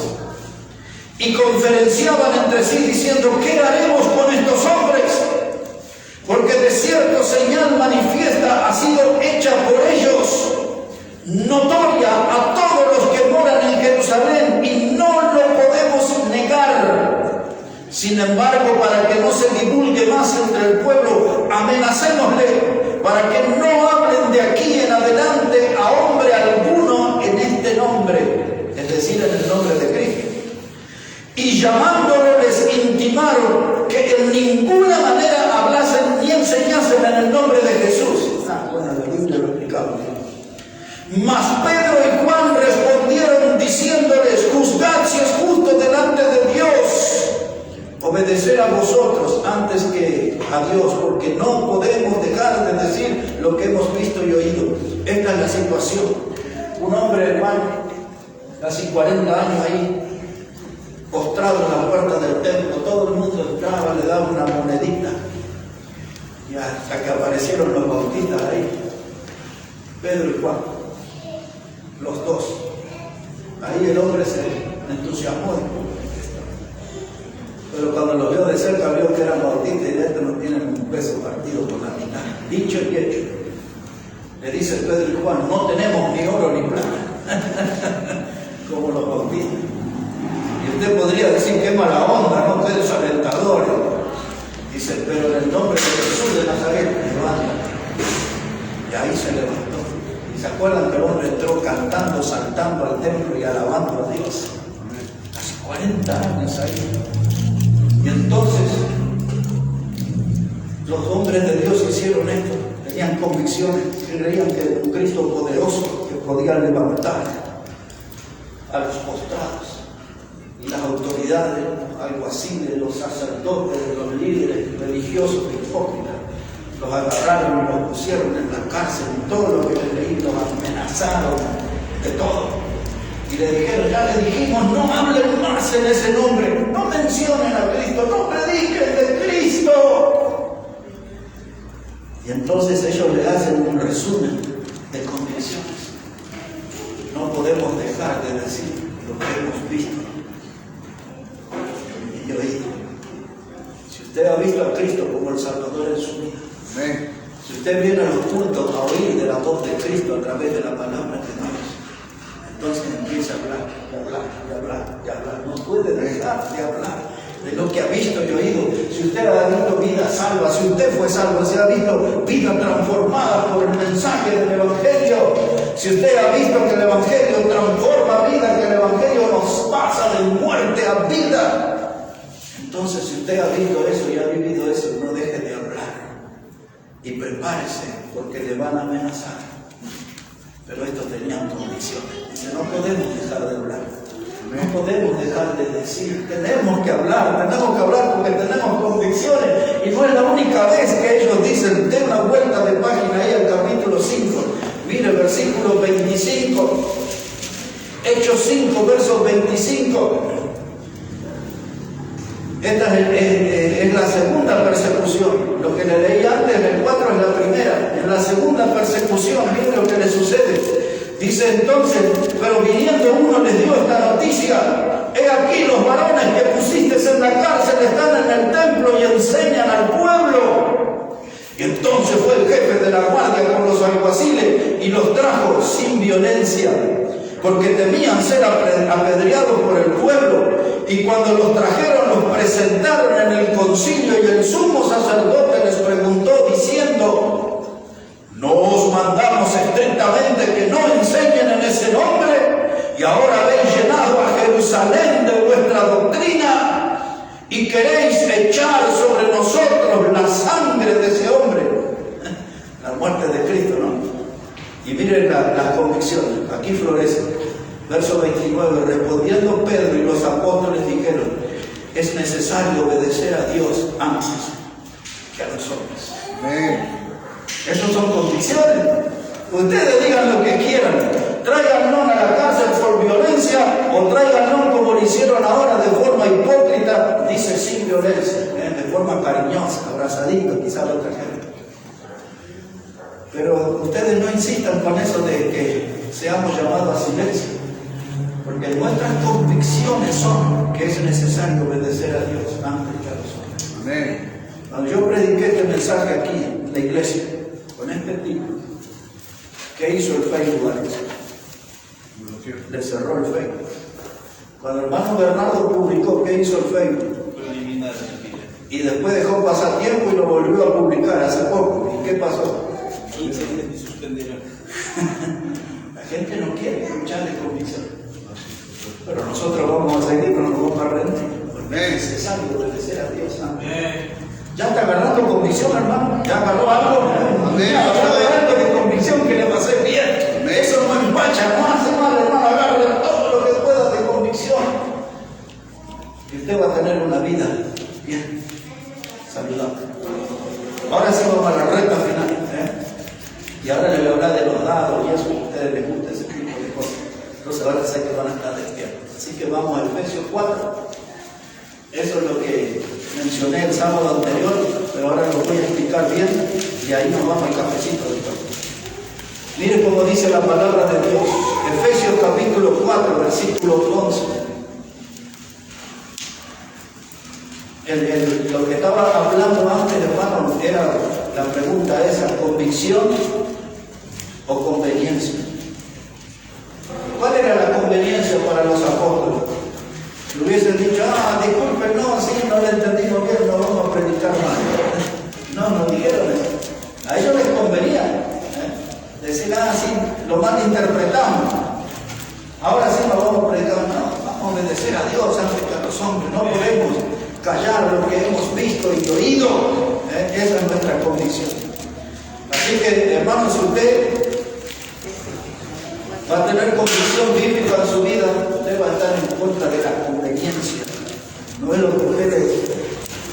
y conferenciaban entre sí diciendo, ¿qué haremos con estos hombres? Porque de cierto señal manifiesta ha sido hecha por ellos, notoria a todos los que moran en Jerusalén, y no lo podemos negar. Sin embargo, para que no se divulgue más entre el pueblo, amenacémosle para que no hablen de aquí en adelante a hombre alguno en este nombre, es decir, en el nombre de Cristo. Y llamándolo les intimaron que en ninguna manera hablasen ni enseñasen en el nombre de Jesús. Bueno, la Biblia lo explicaba. Mas Pedro y Juan respondieron diciéndoles, juzgad si es justo delante de Dios obedecer a vosotros antes que a Dios, porque no podemos dejar de decir lo que hemos visto y oído. Esta es la situación. Un hombre, hermano, casi 40 años ahí, postrado en la puerta del templo, todo el mundo entraba, le daba una monedita, y hasta que aparecieron los bautistas ahí, Pedro y Juan, los dos. Ahí el hombre se entusiasmó, pero cuando lo vio de cerca vio que eran bautistas y de estos no tienen un peso partido por la mitad. Dicho y hecho, le dice Pedro y Juan, no tenemos ni oro ni plata como los bautistas. Y usted podría decir, qué mala onda, no, qué desalentador. Dice, pero en el nombre de Jesús de Nazaret, levántate. Y ahí se levantó. Y se acuerdan que el hombre entró cantando, saltando al templo y alabando a Dios. Casi 40 años ahí. Y entonces, los hombres de Dios hicieron esto. Tenían convicciones, creían que era un Cristo poderoso que podía levantar a los postrados. Y autoridades, alguaciles, los sacerdotes, los líderes religiosos hipócritas. Los agarraron y los pusieron en la cárcel, y todo lo que les leí, los amenazaron, de todo. Y le dijeron, ya le dijimos, no hablen más en ese nombre, no mencionen a Cristo, no prediquen de Cristo. Y entonces ellos le hacen un resumen de convicciones. No podemos dejar de decir lo que hemos visto y oído. Si usted ha visto a Cristo como el Salvador en su vida, Amén. si usted viene a los cultos a oír de la voz de Cristo a través de la palabra de Dios, entonces empieza a hablar, y hablar, y hablar, y hablar. No puede dejar de hablar de lo que ha visto y oído. Si usted ha visto vida salva, si usted fue salvo, si ha visto vida transformada por el mensaje del Evangelio, si usted ha visto que el Evangelio transforma vida, que el Evangelio nos pasa de muerte a vida, entonces si usted ha visto eso y ha vivido eso, no deje de hablar. Y prepárese, porque le van a amenazar. Pero estos tenían convicciones. Dice, no podemos dejar de hablar. No podemos dejar de decir. Tenemos que hablar porque tenemos convicciones. Y no es la única vez que ellos dicen, den una vuelta de página ahí al capítulo 5. Mire, versículo 25. Hechos 5, versos 25. Esta es la segunda persecución. Lo que le leí antes, en el 4 es la primera. En la segunda persecución, miren lo que le sucede. Dice entonces, pero viniendo uno les dio esta noticia: he aquí los varones que pusiste en la cárcel están en el templo y enseñan al pueblo. Y entonces fue el jefe de la guardia con los alguaciles y los trajo sin violencia, porque temían ser apedreados por el pueblo. Y cuando los trajeron, los presentaron en el concilio, y el sumo sacerdote les preguntó diciendo: ¿no os mandamos estrictamente que no enseñen en ese nombre? Y ahora habéis llenado a Jerusalén de vuestra doctrina y queréis echar sobre nosotros la sangre de ese hombre. La muerte de Cristo, ¿no? Y miren las convicciones, aquí florece. Verso 29, respondiendo Pedro y los apóstoles dijeron: es necesario obedecer a Dios antes que a los hombres. Amén. Esas son convicciones. Ustedes digan lo que quieran, tráiganlo a la cárcel por violencia o tráiganlo como lo hicieron ahora de forma hipócrita, dice sin violencia, de forma cariñosa, abrazadito, quizás la otra gente. Pero ustedes no insistan con eso de que seamos llamados a silencio, porque nuestras convicciones son que es necesario obedecer a Dios antes que a los hombres. Amén. Cuando yo prediqué este mensaje aquí en la iglesia, con este título, ¿qué hizo el Facebook? Le cerró el Facebook. Cuando el hermano Bernardo publicó, ¿qué hizo el Facebook? Eliminar el video. Y después dejó pasar tiempo y lo volvió a publicar hace poco. ¿Y qué pasó? 15 días y suspendieron. La gente no quiere escuchar de convicción. Pero nosotros vamos a seguir, no nos vamos a rendir. Porque es necesario obedecer a Dios. Amén. ¿Ya está agarrando convicción, hermano? ¿Ya agarró algo? Amén. ¿Ya agarró algo de convicción que le pasé bien? Amén. Eso no empacha, no hace mal, hermano. Agarre todo lo que pueda de convicción. Y usted va a tener una vida bien, saludable. Ahora sí vamos a la recta final. Y ahora le voy a hablar de los dados y eso, a ustedes les gusta ese tipo de cosas. Entonces ahora sé que van a estar despiertos. Así que vamos a Efesios 4. Eso es lo que mencioné el sábado anterior, pero ahora lo voy a explicar bien y ahí nos vamos al cafecito de todo. Mire cómo dice la palabra de Dios. Efesios capítulo 4, versículo 11. Lo que estaba hablando antes, hermano, era la pregunta esa: ¿convicción o conveniencia? ¿Cuál era la conveniencia para los apóstoles? Si hubiesen dicho: disculpen, no, sí, no le entendimos bien, no vamos a predicar más. No dijeron eso. A ellos les convenía decir: sí, lo malinterpretamos. Ahora sí no vamos a predicar, no, vamos a obedecer a Dios antes que a los hombres. No podemos callar lo que hemos visto y oído. Esa es nuestra convicción. Así que, hermanos, si usted va a tener convicción bíblica en su vida, usted va a estar en contra de la conveniencia No es lo que a usted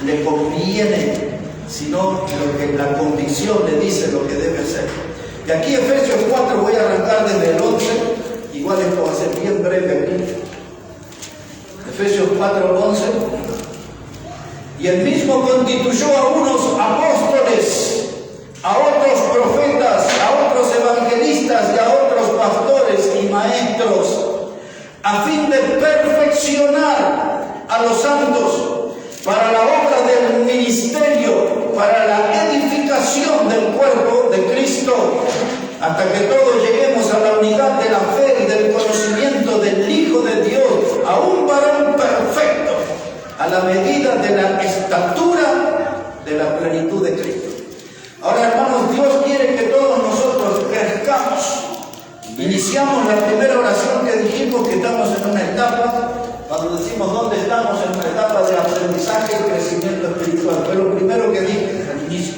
le conviene, sino lo que la convicción le dice lo que debe hacer. Y aquí Efesios 4, voy a arrancar desde el 11, igual esto va a ser bien breve aquí. Efesios 4, 11. Y él mismo constituyó a unos apóstoles, a otros profetas, a otros evangelistas y a otros pastores y maestros, a fin de perfeccionar a los santos para la obra del ministerio, para la edificación del cuerpo de Cristo, hasta que todos lleguemos a la unidad de la fe y del conocimiento del Hijo de Dios, a un varón perfecto, a la medida de la estatura de la plenitud de Cristo. Ahora, hermanos, Dios quiere que todos nosotros crezcamos. Iniciamos la primera oración que dijimos que estamos en una etapa, cuando decimos dónde estamos, en una etapa de aprendizaje y crecimiento espiritual. Fue lo primero que dije al inicio.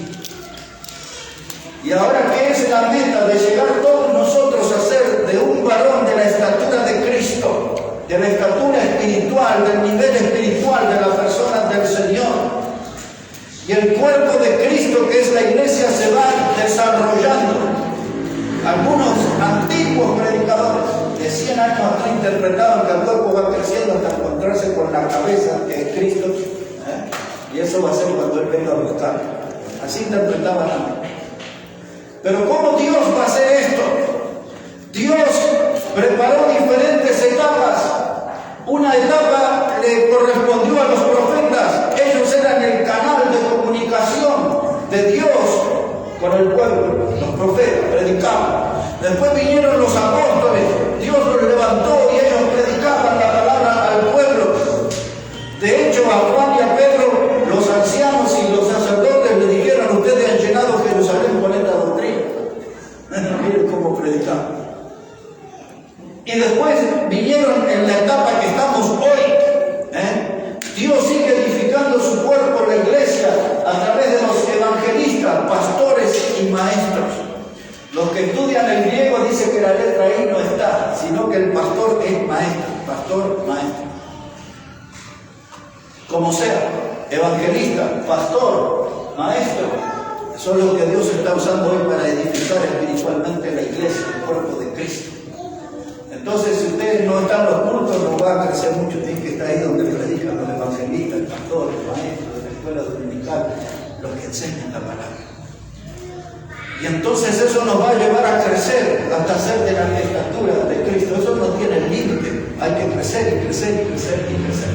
Y ahora, ¿qué es la meta? De llegar todos nosotros a ser de un varón de la estatura de Cristo, de la estatura espiritual, del nivel espiritual de la persona del Señor. Y el cuerpo de Cristo, que es la iglesia, se va desarrollando. Algunos antiguos predicadores de 100 años atrás interpretaban que el cuerpo va creciendo hasta encontrarse con la cabeza, que es Cristo, y eso va a ser cuando Él venga a buscar. Así interpretaban antes. Pero ¿cómo Dios va a hacer esto? Dios preparó diferentes etapas. Una etapa le correspondió a los profetas. Ellos eran el canal de comunicación de Dios con el pueblo. Los profetas predicaban. Después vinieron los apóstoles. Dios los levantó y ellos predicaban la palabra al pueblo. De hecho, a Juan y a Pedro, los ancianos y los sacerdotes le dijeron: ustedes han llenado Jerusalén con esta doctrina. Miren cómo predicaban. Y después vinieron en la etapa que estamos hoy. Dios sigue edificando su cuerpo, la iglesia, a través de los evangelistas, pastores y maestros. Los que estudian el griego dicen que la letra I no está, sino que el pastor es maestro, pastor, maestro. Como sea, evangelista, pastor, maestro, son los que Dios está usando hoy para edificar espiritualmente la iglesia, el cuerpo de Cristo. Entonces, si ustedes no están en los cultos, no va a crecer mucho. Tienen que estar ahí donde predican los evangelistas, el pastor, el maestro, de la escuela dominical, los que enseñan la palabra. Y entonces eso nos va a llevar a crecer hasta ser de la estatura de Cristo. Eso no tiene límite. Hay que crecer y crecer y crecer y crecer.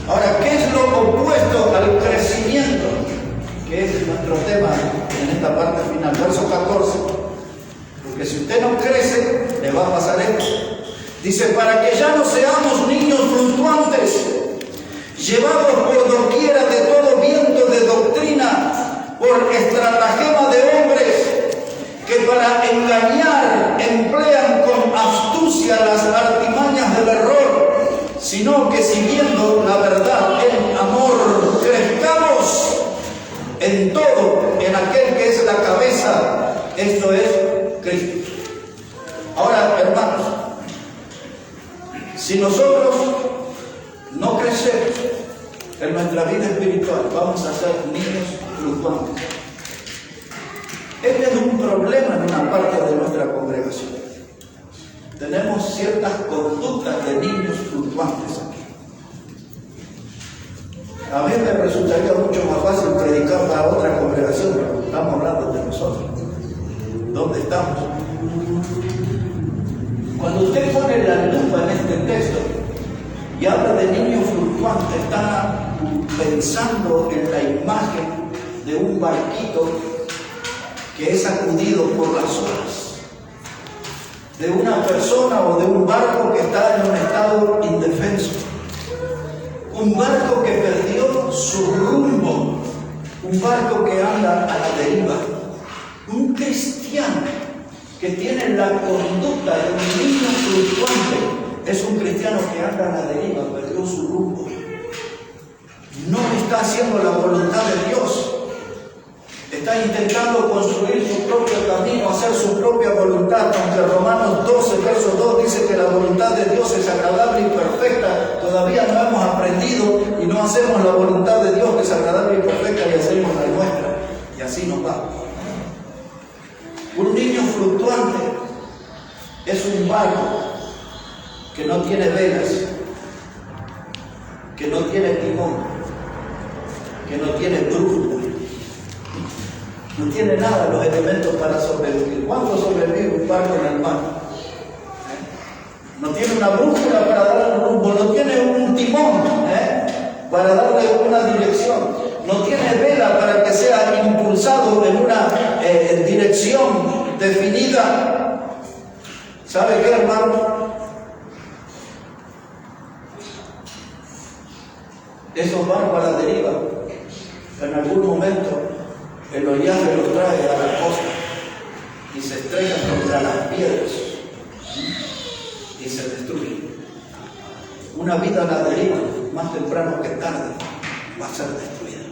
Ahora, ¿qué es lo opuesto al crecimiento? Que es nuestro tema en esta parte final, verso 14. Porque si usted no crece, le va a pasar esto. Dice: para que ya no seamos niños fluctuantes, llevados por doquiera de todo viento de doctrina, por estratagema de hombres, que para engañar emplean con astucia las artimañas del error, sino que siguiendo la verdad en amor, crezcamos en todo, en aquel que es la cabeza, esto es Cristo. Ahora, hermanos, si nosotros no crecemos en nuestra vida espiritual, vamos a ser niños fluctuantes. Este es un problema en una parte de nuestra congregación. Tenemos ciertas conductas de niños fluctuantes aquí. A mí me resultaría mucho más fácil predicar para otra congregación, pero estamos hablando de nosotros. ¿Dónde estamos? Cuando usted pone la lupa en este texto y habla de niños fluctuantes, está pensando en la imagen de un barquito que es sacudido por las olas, de una persona o de un barco que está en un estado indefenso, un barco que perdió su rumbo, un barco que anda a la deriva. Un cristiano que tiene la conducta de un niño fluctuante es un cristiano que anda a la deriva, perdió su rumbo. No está haciendo la voluntad de Dios. Está intentando construir su propio camino, hacer su propia voluntad, aunque Romanos 12, verso 2 dice que la voluntad de Dios es agradable y perfecta. Todavía no hemos aprendido hacemos la voluntad de Dios que es agradable y perfecta y hacemos la nuestra. Y así nos va. Un niño fluctuante es un barco que no tiene velas, que no tiene timón, que no tiene brújula, no tiene nada los elementos para sobrevivir. ¿Cuánto sobrevive un barco en el mar? No tiene una brújula para darle un rumbo, no tiene un timón para darle una dirección, no tiene vela para que sea impulsado en una dirección definida. ¿Sabe qué, hermano? Esos barcos a la deriva, en algún momento el oleaje los trae a la costa y se estrellan contra las piedras y se destruyen. Una vida a la deriva, más temprano que tarde, va a ser destruida.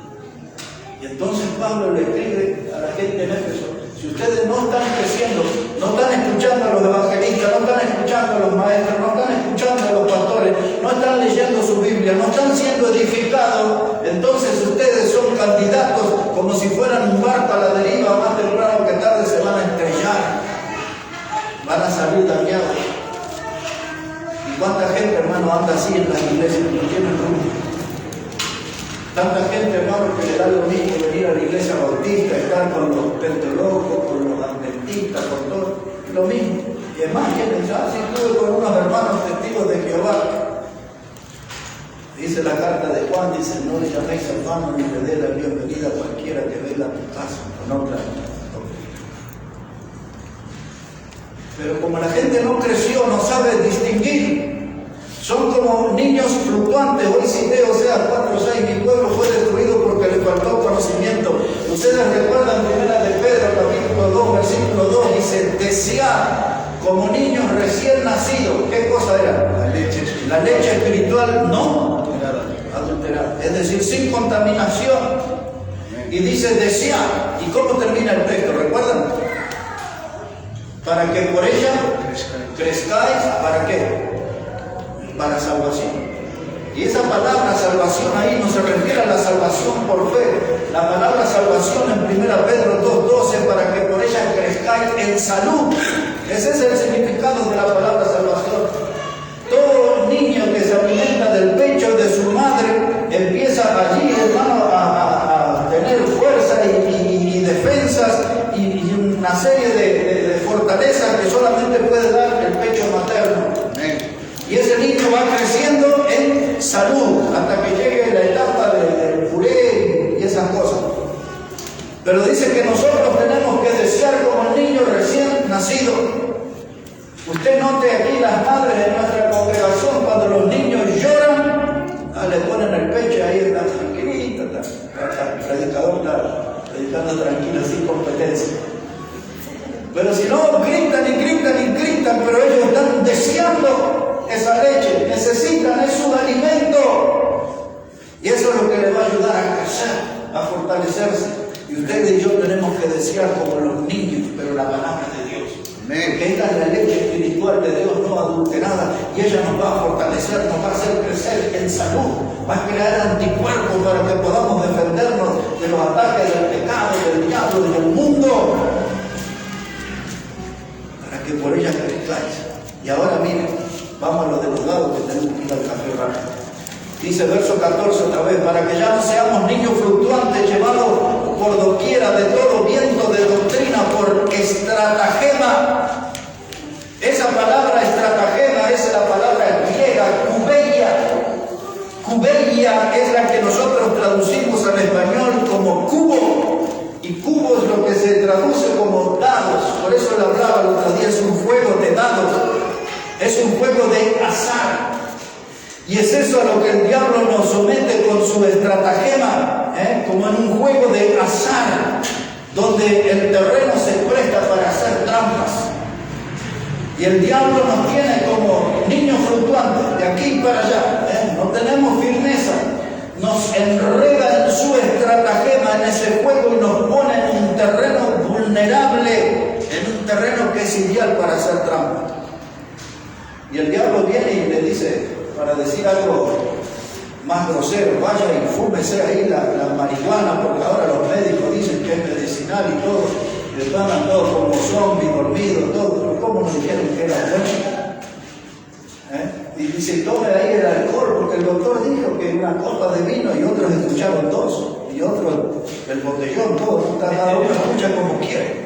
Y entonces Pablo le escribe a la gente en Éfeso: si ustedes no están creciendo, no están escuchando a los evangelistas, no están escuchando a los maestros, no están escuchando a los pastores, no están leyendo su Biblia, no están siendo edificados, entonces ustedes son candidatos como si fueran un barco a la deriva, más temprano que tarde se van a estrellar, van a salir dañados. ¿Y cuánta gente, hermano, anda así en las iglesias? No tienen rumbo. Tanta gente, hermano, que le da lo mismo venir a la iglesia bautista, estar con los pentecostés, con los adventistas, con todo, lo mismo. Y es más, ¿quiénes? Si estuve con unos hermanos testigos de Jehová. Dice la carta de Juan, dice: no le llaméis hermano ni le dé la bienvenida a cualquiera que venga a tu casa con otra doctrina. Pero como la gente no creció, no sabe distinguir, son como niños fluctuantes. Hoy cité Oseas 4:6: mi pueblo fue destruido porque le faltó conocimiento. Ustedes recuerdan 1 de Pedro capítulo 2 versículo 2, dice: desear como niños recién nacidos. ¿Qué cosa era? La leche espiritual no adulterada, es decir, sin contaminación. Y dice desear. ¿Y cómo termina el texto? ¿Recuerdan? Para que por ella crezcáis. ¿Para qué? Para salvación. Y esa palabra salvación ahí no se refiere a la salvación por fe. La palabra salvación en 1 Pedro 2:12: para que por ella crezcáis en salud. Ese es el significado de la palabra salvación. Todo niño que se alimenta del pecho de su madre empieza allí, hermano, a tener fuerza y defensas y una serie de fortalezas que solamente puede dar el pecho materno. Y ese niño va creciendo en salud hasta que llegue la etapa del puré y esas cosas. Pero dice que nosotros tenemos que desear como el niño recién nacido. Usted note aquí las madres de nuestra congregación, cuando los niños lloran, le ponen el pecho y ahí está tranquilito, el predicador está predicando tranquilo, sin competencia. Pero si no, gritan y gritan y gritan, pero ellos están deseando esa leche, necesitan, es su alimento. Y eso es lo que les va a ayudar a crecer, a fortalecerse. Y ustedes y yo tenemos que desear como los niños, pero la palabra de Dios. Porque esta es la leche espiritual de Dios no adulterada, y ella nos va a fortalecer, nos va a hacer crecer en salud, va a crear anticuerpos para que podamos defendernos de los ataques del pecado, del diablo y del mundo, para que por ella crezcáis. Y ahora miren, vamos a lo de los dados, que tenemos que ir al café rápido. Dice verso 14 otra vez: para que ya no seamos niños fluctuantes, llevados por doquiera de todo viento de doctrina, por estratagema. Esa palabra estratagema es la palabra griega cubeia, es la que nosotros traducimos al español como cubo, y cubo es lo que se traduce como dados. Por eso le hablaba el otro día, es un juego de dados, es un juego de azar. Y es eso a lo que el diablo nos somete con su estratagema, como en un juego de azar, donde el terreno se presta para hacer trampas. Y el diablo nos tiene como niños fluctuantes, de aquí para allá, no tenemos firmeza. Nos enreda en su estratagema, en ese juego, y nos pone en un terreno vulnerable, en un terreno que es ideal para hacer trampas. Y el diablo viene y le dice, para decir algo más grosero, vaya y fúmese ahí la marihuana, porque ahora los médicos dicen que es medicinal y todo, le andan todos como zombies, dormidos, todo, pero ¿cómo nos dijeron que era bueno? Y dice, tome ahí el alcohol, porque el doctor dijo que una copa de vino, y otros escucharon dos, y otros el botellón, todo, cada uno escucha como quiere.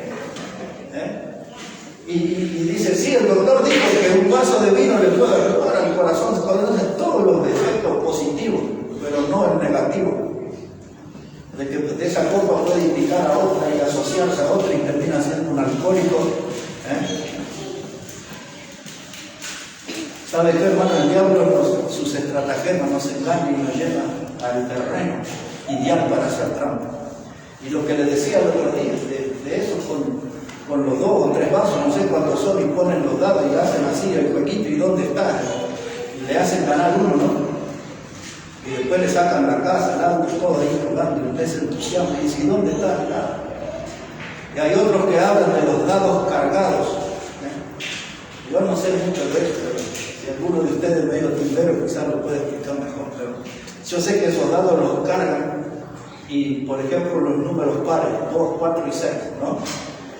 Y dice, sí, el doctor dijo que un vaso de vino le puede ayudar al corazón, conoce todos los defectos positivos, pero no el negativo. De que de esa copa puede invitar a otra y asociarse a otra y termina siendo un alcohólico. ¿Sabe qué, hermano? El diablo, sus estratagemas nos engañan y nos llevan al terreno ideal para hacer trampa. Y lo que le decía el otro día, de eso con los 2 o 3 vasos, no sé cuántos son, y ponen los dados y hacen así el jueguito, y dónde está, y le hacen ganar uno, ¿no? Y después le sacan la casa, el auto, todo ahí jugando, y usted se entusiasma y dice, ¿y dónde está el dado? Y hay otros que hablan de los dados cargados. Yo no sé mucho de eso, pero si alguno de ustedes es medio timbero, quizás lo puede explicar mejor, pero yo sé que esos dados los cargan, y por ejemplo los números pares, 2, 4 y 6, ¿no?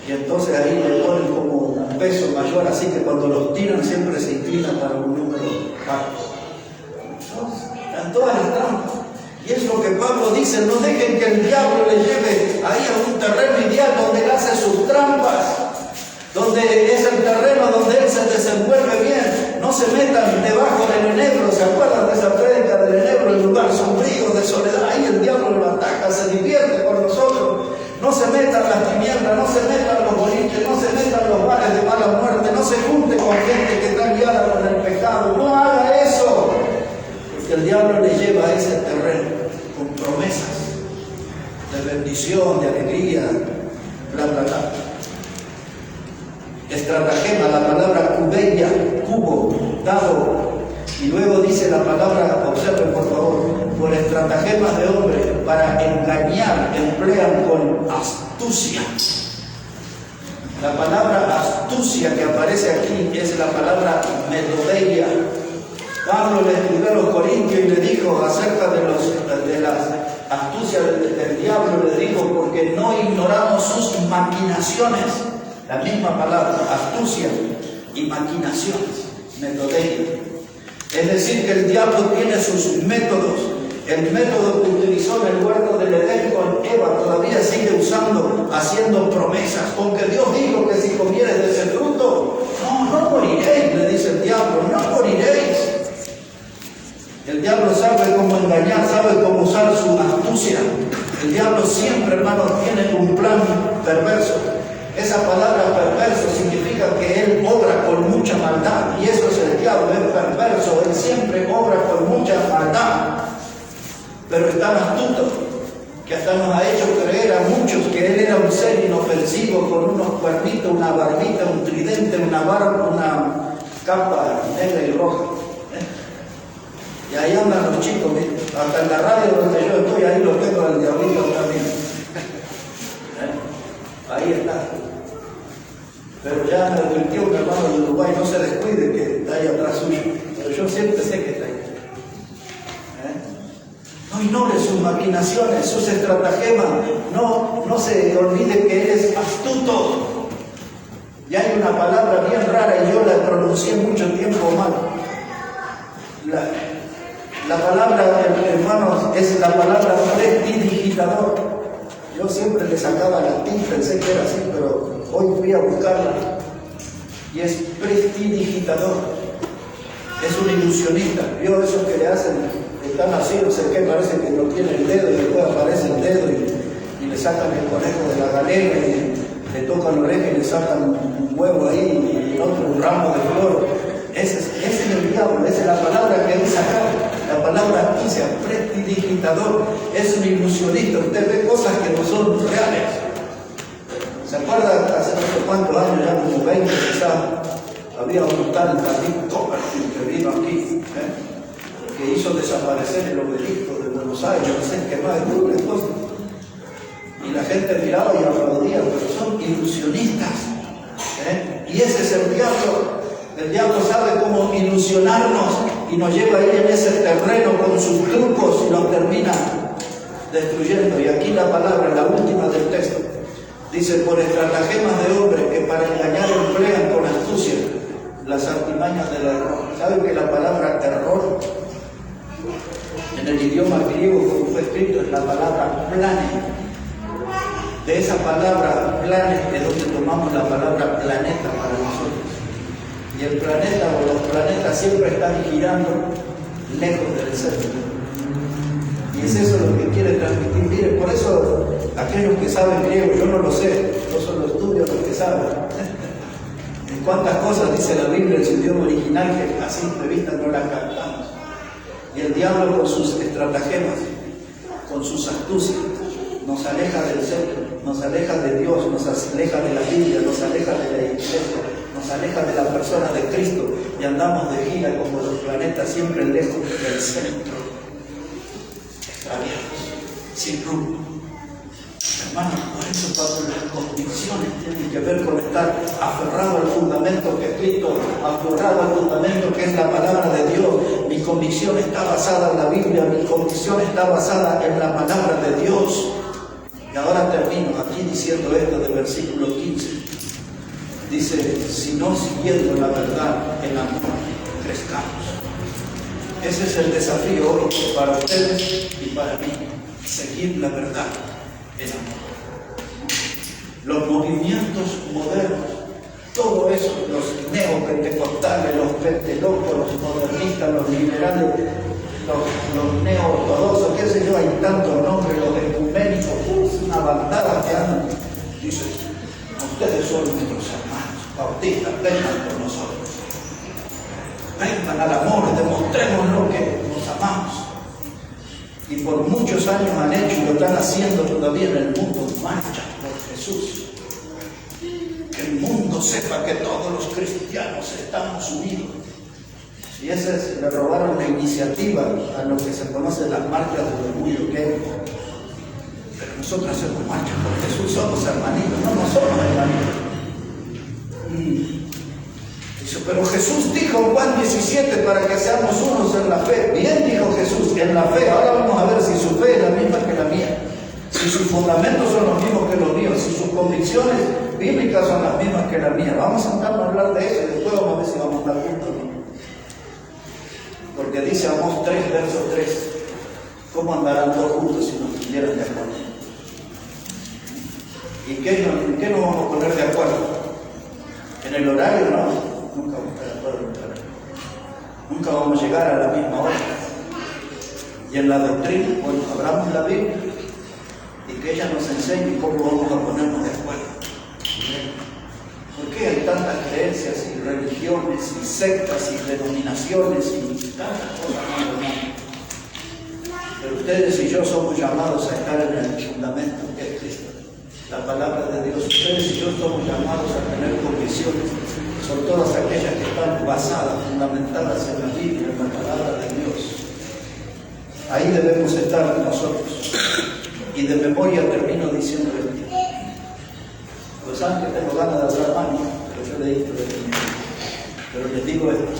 Y entonces ahí le ponen como un peso mayor, así que cuando los tiran siempre se inclinan para un número par. Están todas las trampas. Y es lo que Pablo dice, no dejen que el diablo le lleve ahí a un terreno ideal donde él hace sus trampas, donde es el terreno donde él se desenvuelve bien. No se metan debajo del enebro, ¿se acuerdan de esa prédica del enebro, el lugar sombrío de soledad? Ahí el diablo lo ataca, se divierte con nosotros. No se metan las tinieblas, no se metan los boliches, no se metan los bares de mala muerte, no se junte con gente que está guiada por el pecado. No haga eso, porque el diablo le lleva a ese terreno con promesas de bendición, de alegría, bla, bla, bla. Estratagema, la palabra cubeya, cubo, dado. Y luego dice la palabra, observen por favor, por estratagemas de hombre, para engañar, emplean con astucia. La palabra astucia que aparece aquí es la palabra metodeia. Pablo le escribió a los corintios y le dijo acerca de las astucias del diablo, le dijo, porque no ignoramos sus maquinaciones. La misma palabra, astucia y maquinaciones, metodeia. Es decir, que el diablo tiene sus métodos. El método que utilizó en el huerto del Edén con Eva todavía sigue usando, haciendo promesas. Porque Dios dijo que si comieres de ese fruto, no moriréis, le dice el diablo, no moriréis. El diablo sabe cómo engañar, sabe cómo usar su astucia. El diablo siempre, hermano, tiene un plan perverso. Esa palabra perverso significa que él obra con mucha maldad, y eso es el diablo, es perverso, él siempre obra con mucha maldad, pero es tan astuto que hasta nos ha hecho creer a muchos que él era un ser inofensivo con unos cuernitos, una barbita, un tridente, una barba, una capa negra y roja. Y ahí andan los chicos, hasta en la radio donde yo estoy, ahí lo tengo al diablito también. Ahí está. Pero ya me advirtió un hermano de Uruguay, no se descuide que está ahí atrás suyo. Pero yo siempre sé que está ahí. No ignore sus maquinaciones, sus estratagemas. No se olvide que él es astuto. Y hay una palabra bien rara y yo la pronuncié mucho tiempo mal. La palabra, hermanos, es la palabra prestidigitador. Yo siempre le sacaba latín, pensé que era así, pero hoy fui a buscarla. Y es prestidigitador. Es un ilusionista. ¿Vio esos que le hacen? Están así, no sé qué, parece que no tiene el dedo y después aparece el dedo y le sacan el conejo de la galera y le tocan la oreja y le sacan un huevo ahí y otro un ramo de flor. Ese es el diablo, esa es la palabra que él sacaba. La palabra astucia, prestidigitador, es un ilusionista. Usted ve cosas que no son reales. ¿Se acuerda hace no sé cuántos años, ya como 20 quizás, había un tal David Copperfield que vino aquí, que hizo desaparecer el obelisco de Buenos Aires, no sé qué más, de cosas. Y la gente miraba y aplaudía, pero son ilusionistas. Y ese es el diablo. El diablo sabe cómo ilusionarnos. y nos lleva ahí en ese terreno con sus trucos y nos termina destruyendo. Y aquí la palabra, la última del texto, dice: por estratagemas de hombres que para engañar emplean con astucia las artimañas del error. ¿Saben que la palabra error en el idioma griego, como fue escrito, es la palabra plane? De esa palabra plane es donde tomamos la palabra planeta para nosotros. Y el planeta o los planetas siempre están girando lejos del centro. Y es eso lo que quiere transmitir. Miren, por eso aquellos que saben griego, yo no lo sé, yo solo estudio los que saben. En cuántas cosas dice la Biblia en su idioma original que a simple vista no las captamos. Y el diablo con sus estratagemas, con sus astucias, nos aleja del centro, nos aleja de Dios, nos aleja de la Biblia, nos aleja de la iglesia, nos aleja de la persona de Cristo y andamos de gira como los planetas siempre lejos del centro, extraviados, sin rumbo. Hermanos, por eso cuando las convicciones tienen que ver con estar aferrado al fundamento que es Cristo, aferrado al fundamento que es la palabra de Dios. Mi convicción está basada en la Biblia, mi convicción está basada en la palabra de Dios. Y ahora termino aquí diciendo esto del versículo 15. Dice: si no siguiendo la verdad en amor, crezcamos. Ese es el desafío hoy para ustedes y para mí, seguir la verdad en amor. Los movimientos modernos, todo eso, los neopentecostales, los pentelocos, los modernistas, los liberales, los neoortodoxos, qué sé yo, hay tantos nombres, los ecuménicos, una bandada que andan. Dice: ustedes son nuestros hermanos bautistas, vengan por nosotros, vengan al amor, demostremos lo que nos amamos. Y por muchos años han hecho y lo están haciendo todavía en el mundo, marchan por Jesús. Que el mundo sepa que todos los cristianos estamos unidos. Y ese le robaron la iniciativa a lo que se conocen las marchas del orgullo gay. Pero nosotros hacemos marchas por Jesús, somos hermanitos, no somos hermanitos. Dice: pero Jesús dijo en Juan 17 para que seamos unos en la fe. Bien dijo Jesús, en la fe. Ahora vamos a ver si su fe es la misma que la mía, si sus fundamentos son los mismos que los míos, si sus convicciones bíblicas son las mismas que las mías. Vamos a sentarnos a hablar de eso y después vamos a ver si vamos a estar juntos, ¿no? Porque dice Amós 3, verso 3: ¿cómo andarán todos juntos si no estuvieran de acuerdo? ¿Y en qué nos vamos a poner de acuerdo? ¿En el horario? No. Nunca vamos a estar de acuerdo en el horario. Nunca vamos a llegar a la misma hora. Y en la doctrina, bueno, abramos la Biblia y que ella nos enseñe cómo vamos a ponernos de acuerdo. ¿Por qué hay tantas creencias y religiones y sectas y denominaciones y tantas cosas en el mundo? Pero ustedes y yo somos llamados a estar en el fundamento que es Cristo, la palabra de Dios. Ustedes y yo somos llamados a tener convicciones. Son todas aquellas que están basadas, fundamentadas en la Biblia, en la palabra de Dios. Ahí debemos estar nosotros. Y de memoria termino diciendo esto. Pues saben que tengo ganas de hablar más, pero yo leí esto de mí. Pero les digo esto.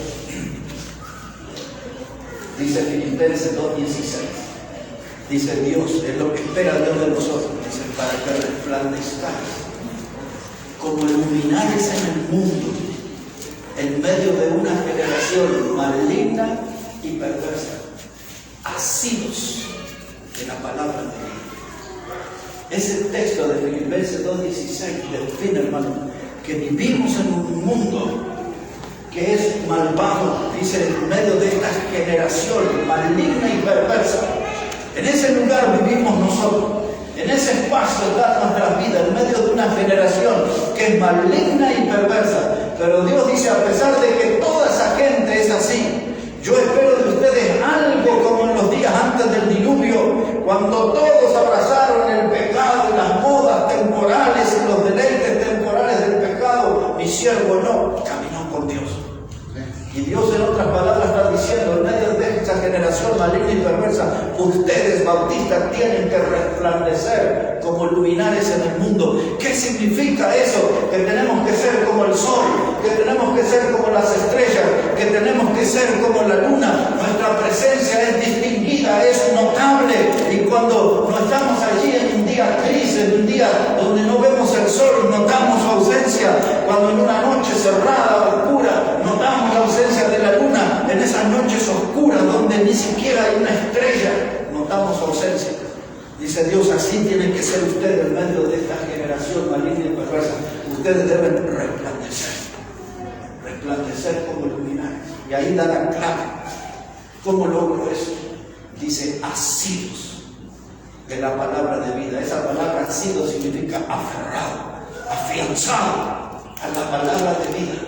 Dice Filipenses 2:16. Dice: Dios, es lo que espera Dios de nosotros. Dice: para que resplandezcáis como luminares en el mundo, en medio de una generación maligna y perversa, asidos de la palabra de Dios. Ese texto de Filipenses 2:16 define, hermano, que vivimos en un mundo que es malvado, dice, en medio de esta generación maligna y perversa. En ese lugar vivimos nosotros. En ese espacio está nuestra vida, en medio de una generación que es maligna y perversa. Pero Dios dice: a pesar de que toda esa gente es así, yo espero de ustedes algo como en los días antes del diluvio, cuando todos abrazaron el pecado y las modas temporales y los deleites temporales del pecado. Mi siervo no, caminó con Dios. Y Dios, en otras palabras, está diciendo: en medio de esta generación maligna y perversa, ustedes, bautistas, tienen que resplandecer como luminares en el mundo. ¿Qué significa eso? Que tenemos que ser como el sol, que tenemos que ser como las estrellas, que tenemos que ser como la luna. Nuestra presencia es distinguida, es notable, y cuando no estamos allí en un día gris, en un día donde no vemos el sol, notamos su ausencia. Cuando en una noche cerrada, oscura, notamos la ausencia de la luna, en esas noches oscuras donde ni siquiera hay una estrella, notamos su ausencia. Dice Dios, así tienen que ser ustedes en medio de esta generación maligna y perversa. Ustedes deben resplandecer como luminares. Y ahí da la clave. ¿Cómo logro eso? Dice, asidos de la palabra de vida. Esa palabra asido significa aferrado, afianzado a la palabra de vida.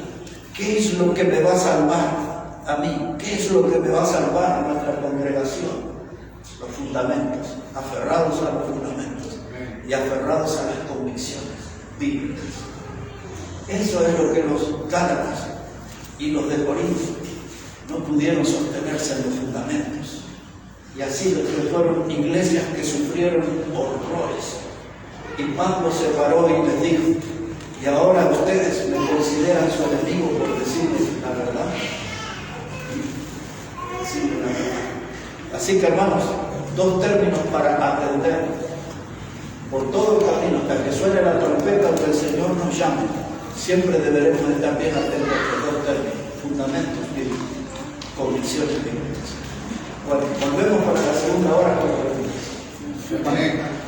¿Qué es lo que me va a salvar a mí? ¿Qué es lo que me va a salvar a nuestra congregación? Los fundamentos, aferrados a los fundamentos y aferrados a las convicciones bíblicas. Eso es lo que los Gálatas y los de Corinto no pudieron sostenerse en los fundamentos. Y así fueron iglesias que sufrieron horrores. Y Pablo se paró y les dijo, y ahora ustedes me consideran su enemigo por decirles la verdad. Decirles la verdad. Así que, hermanos, dos términos para aprender. Por todo el camino, hasta que suene la trompeta o que el Señor nos llame, siempre deberemos estar bien atentos a estos dos términos: fundamentos bíblicos, convicciones bíblicas. Bueno, volvemos para la segunda hora con preguntas. Amén.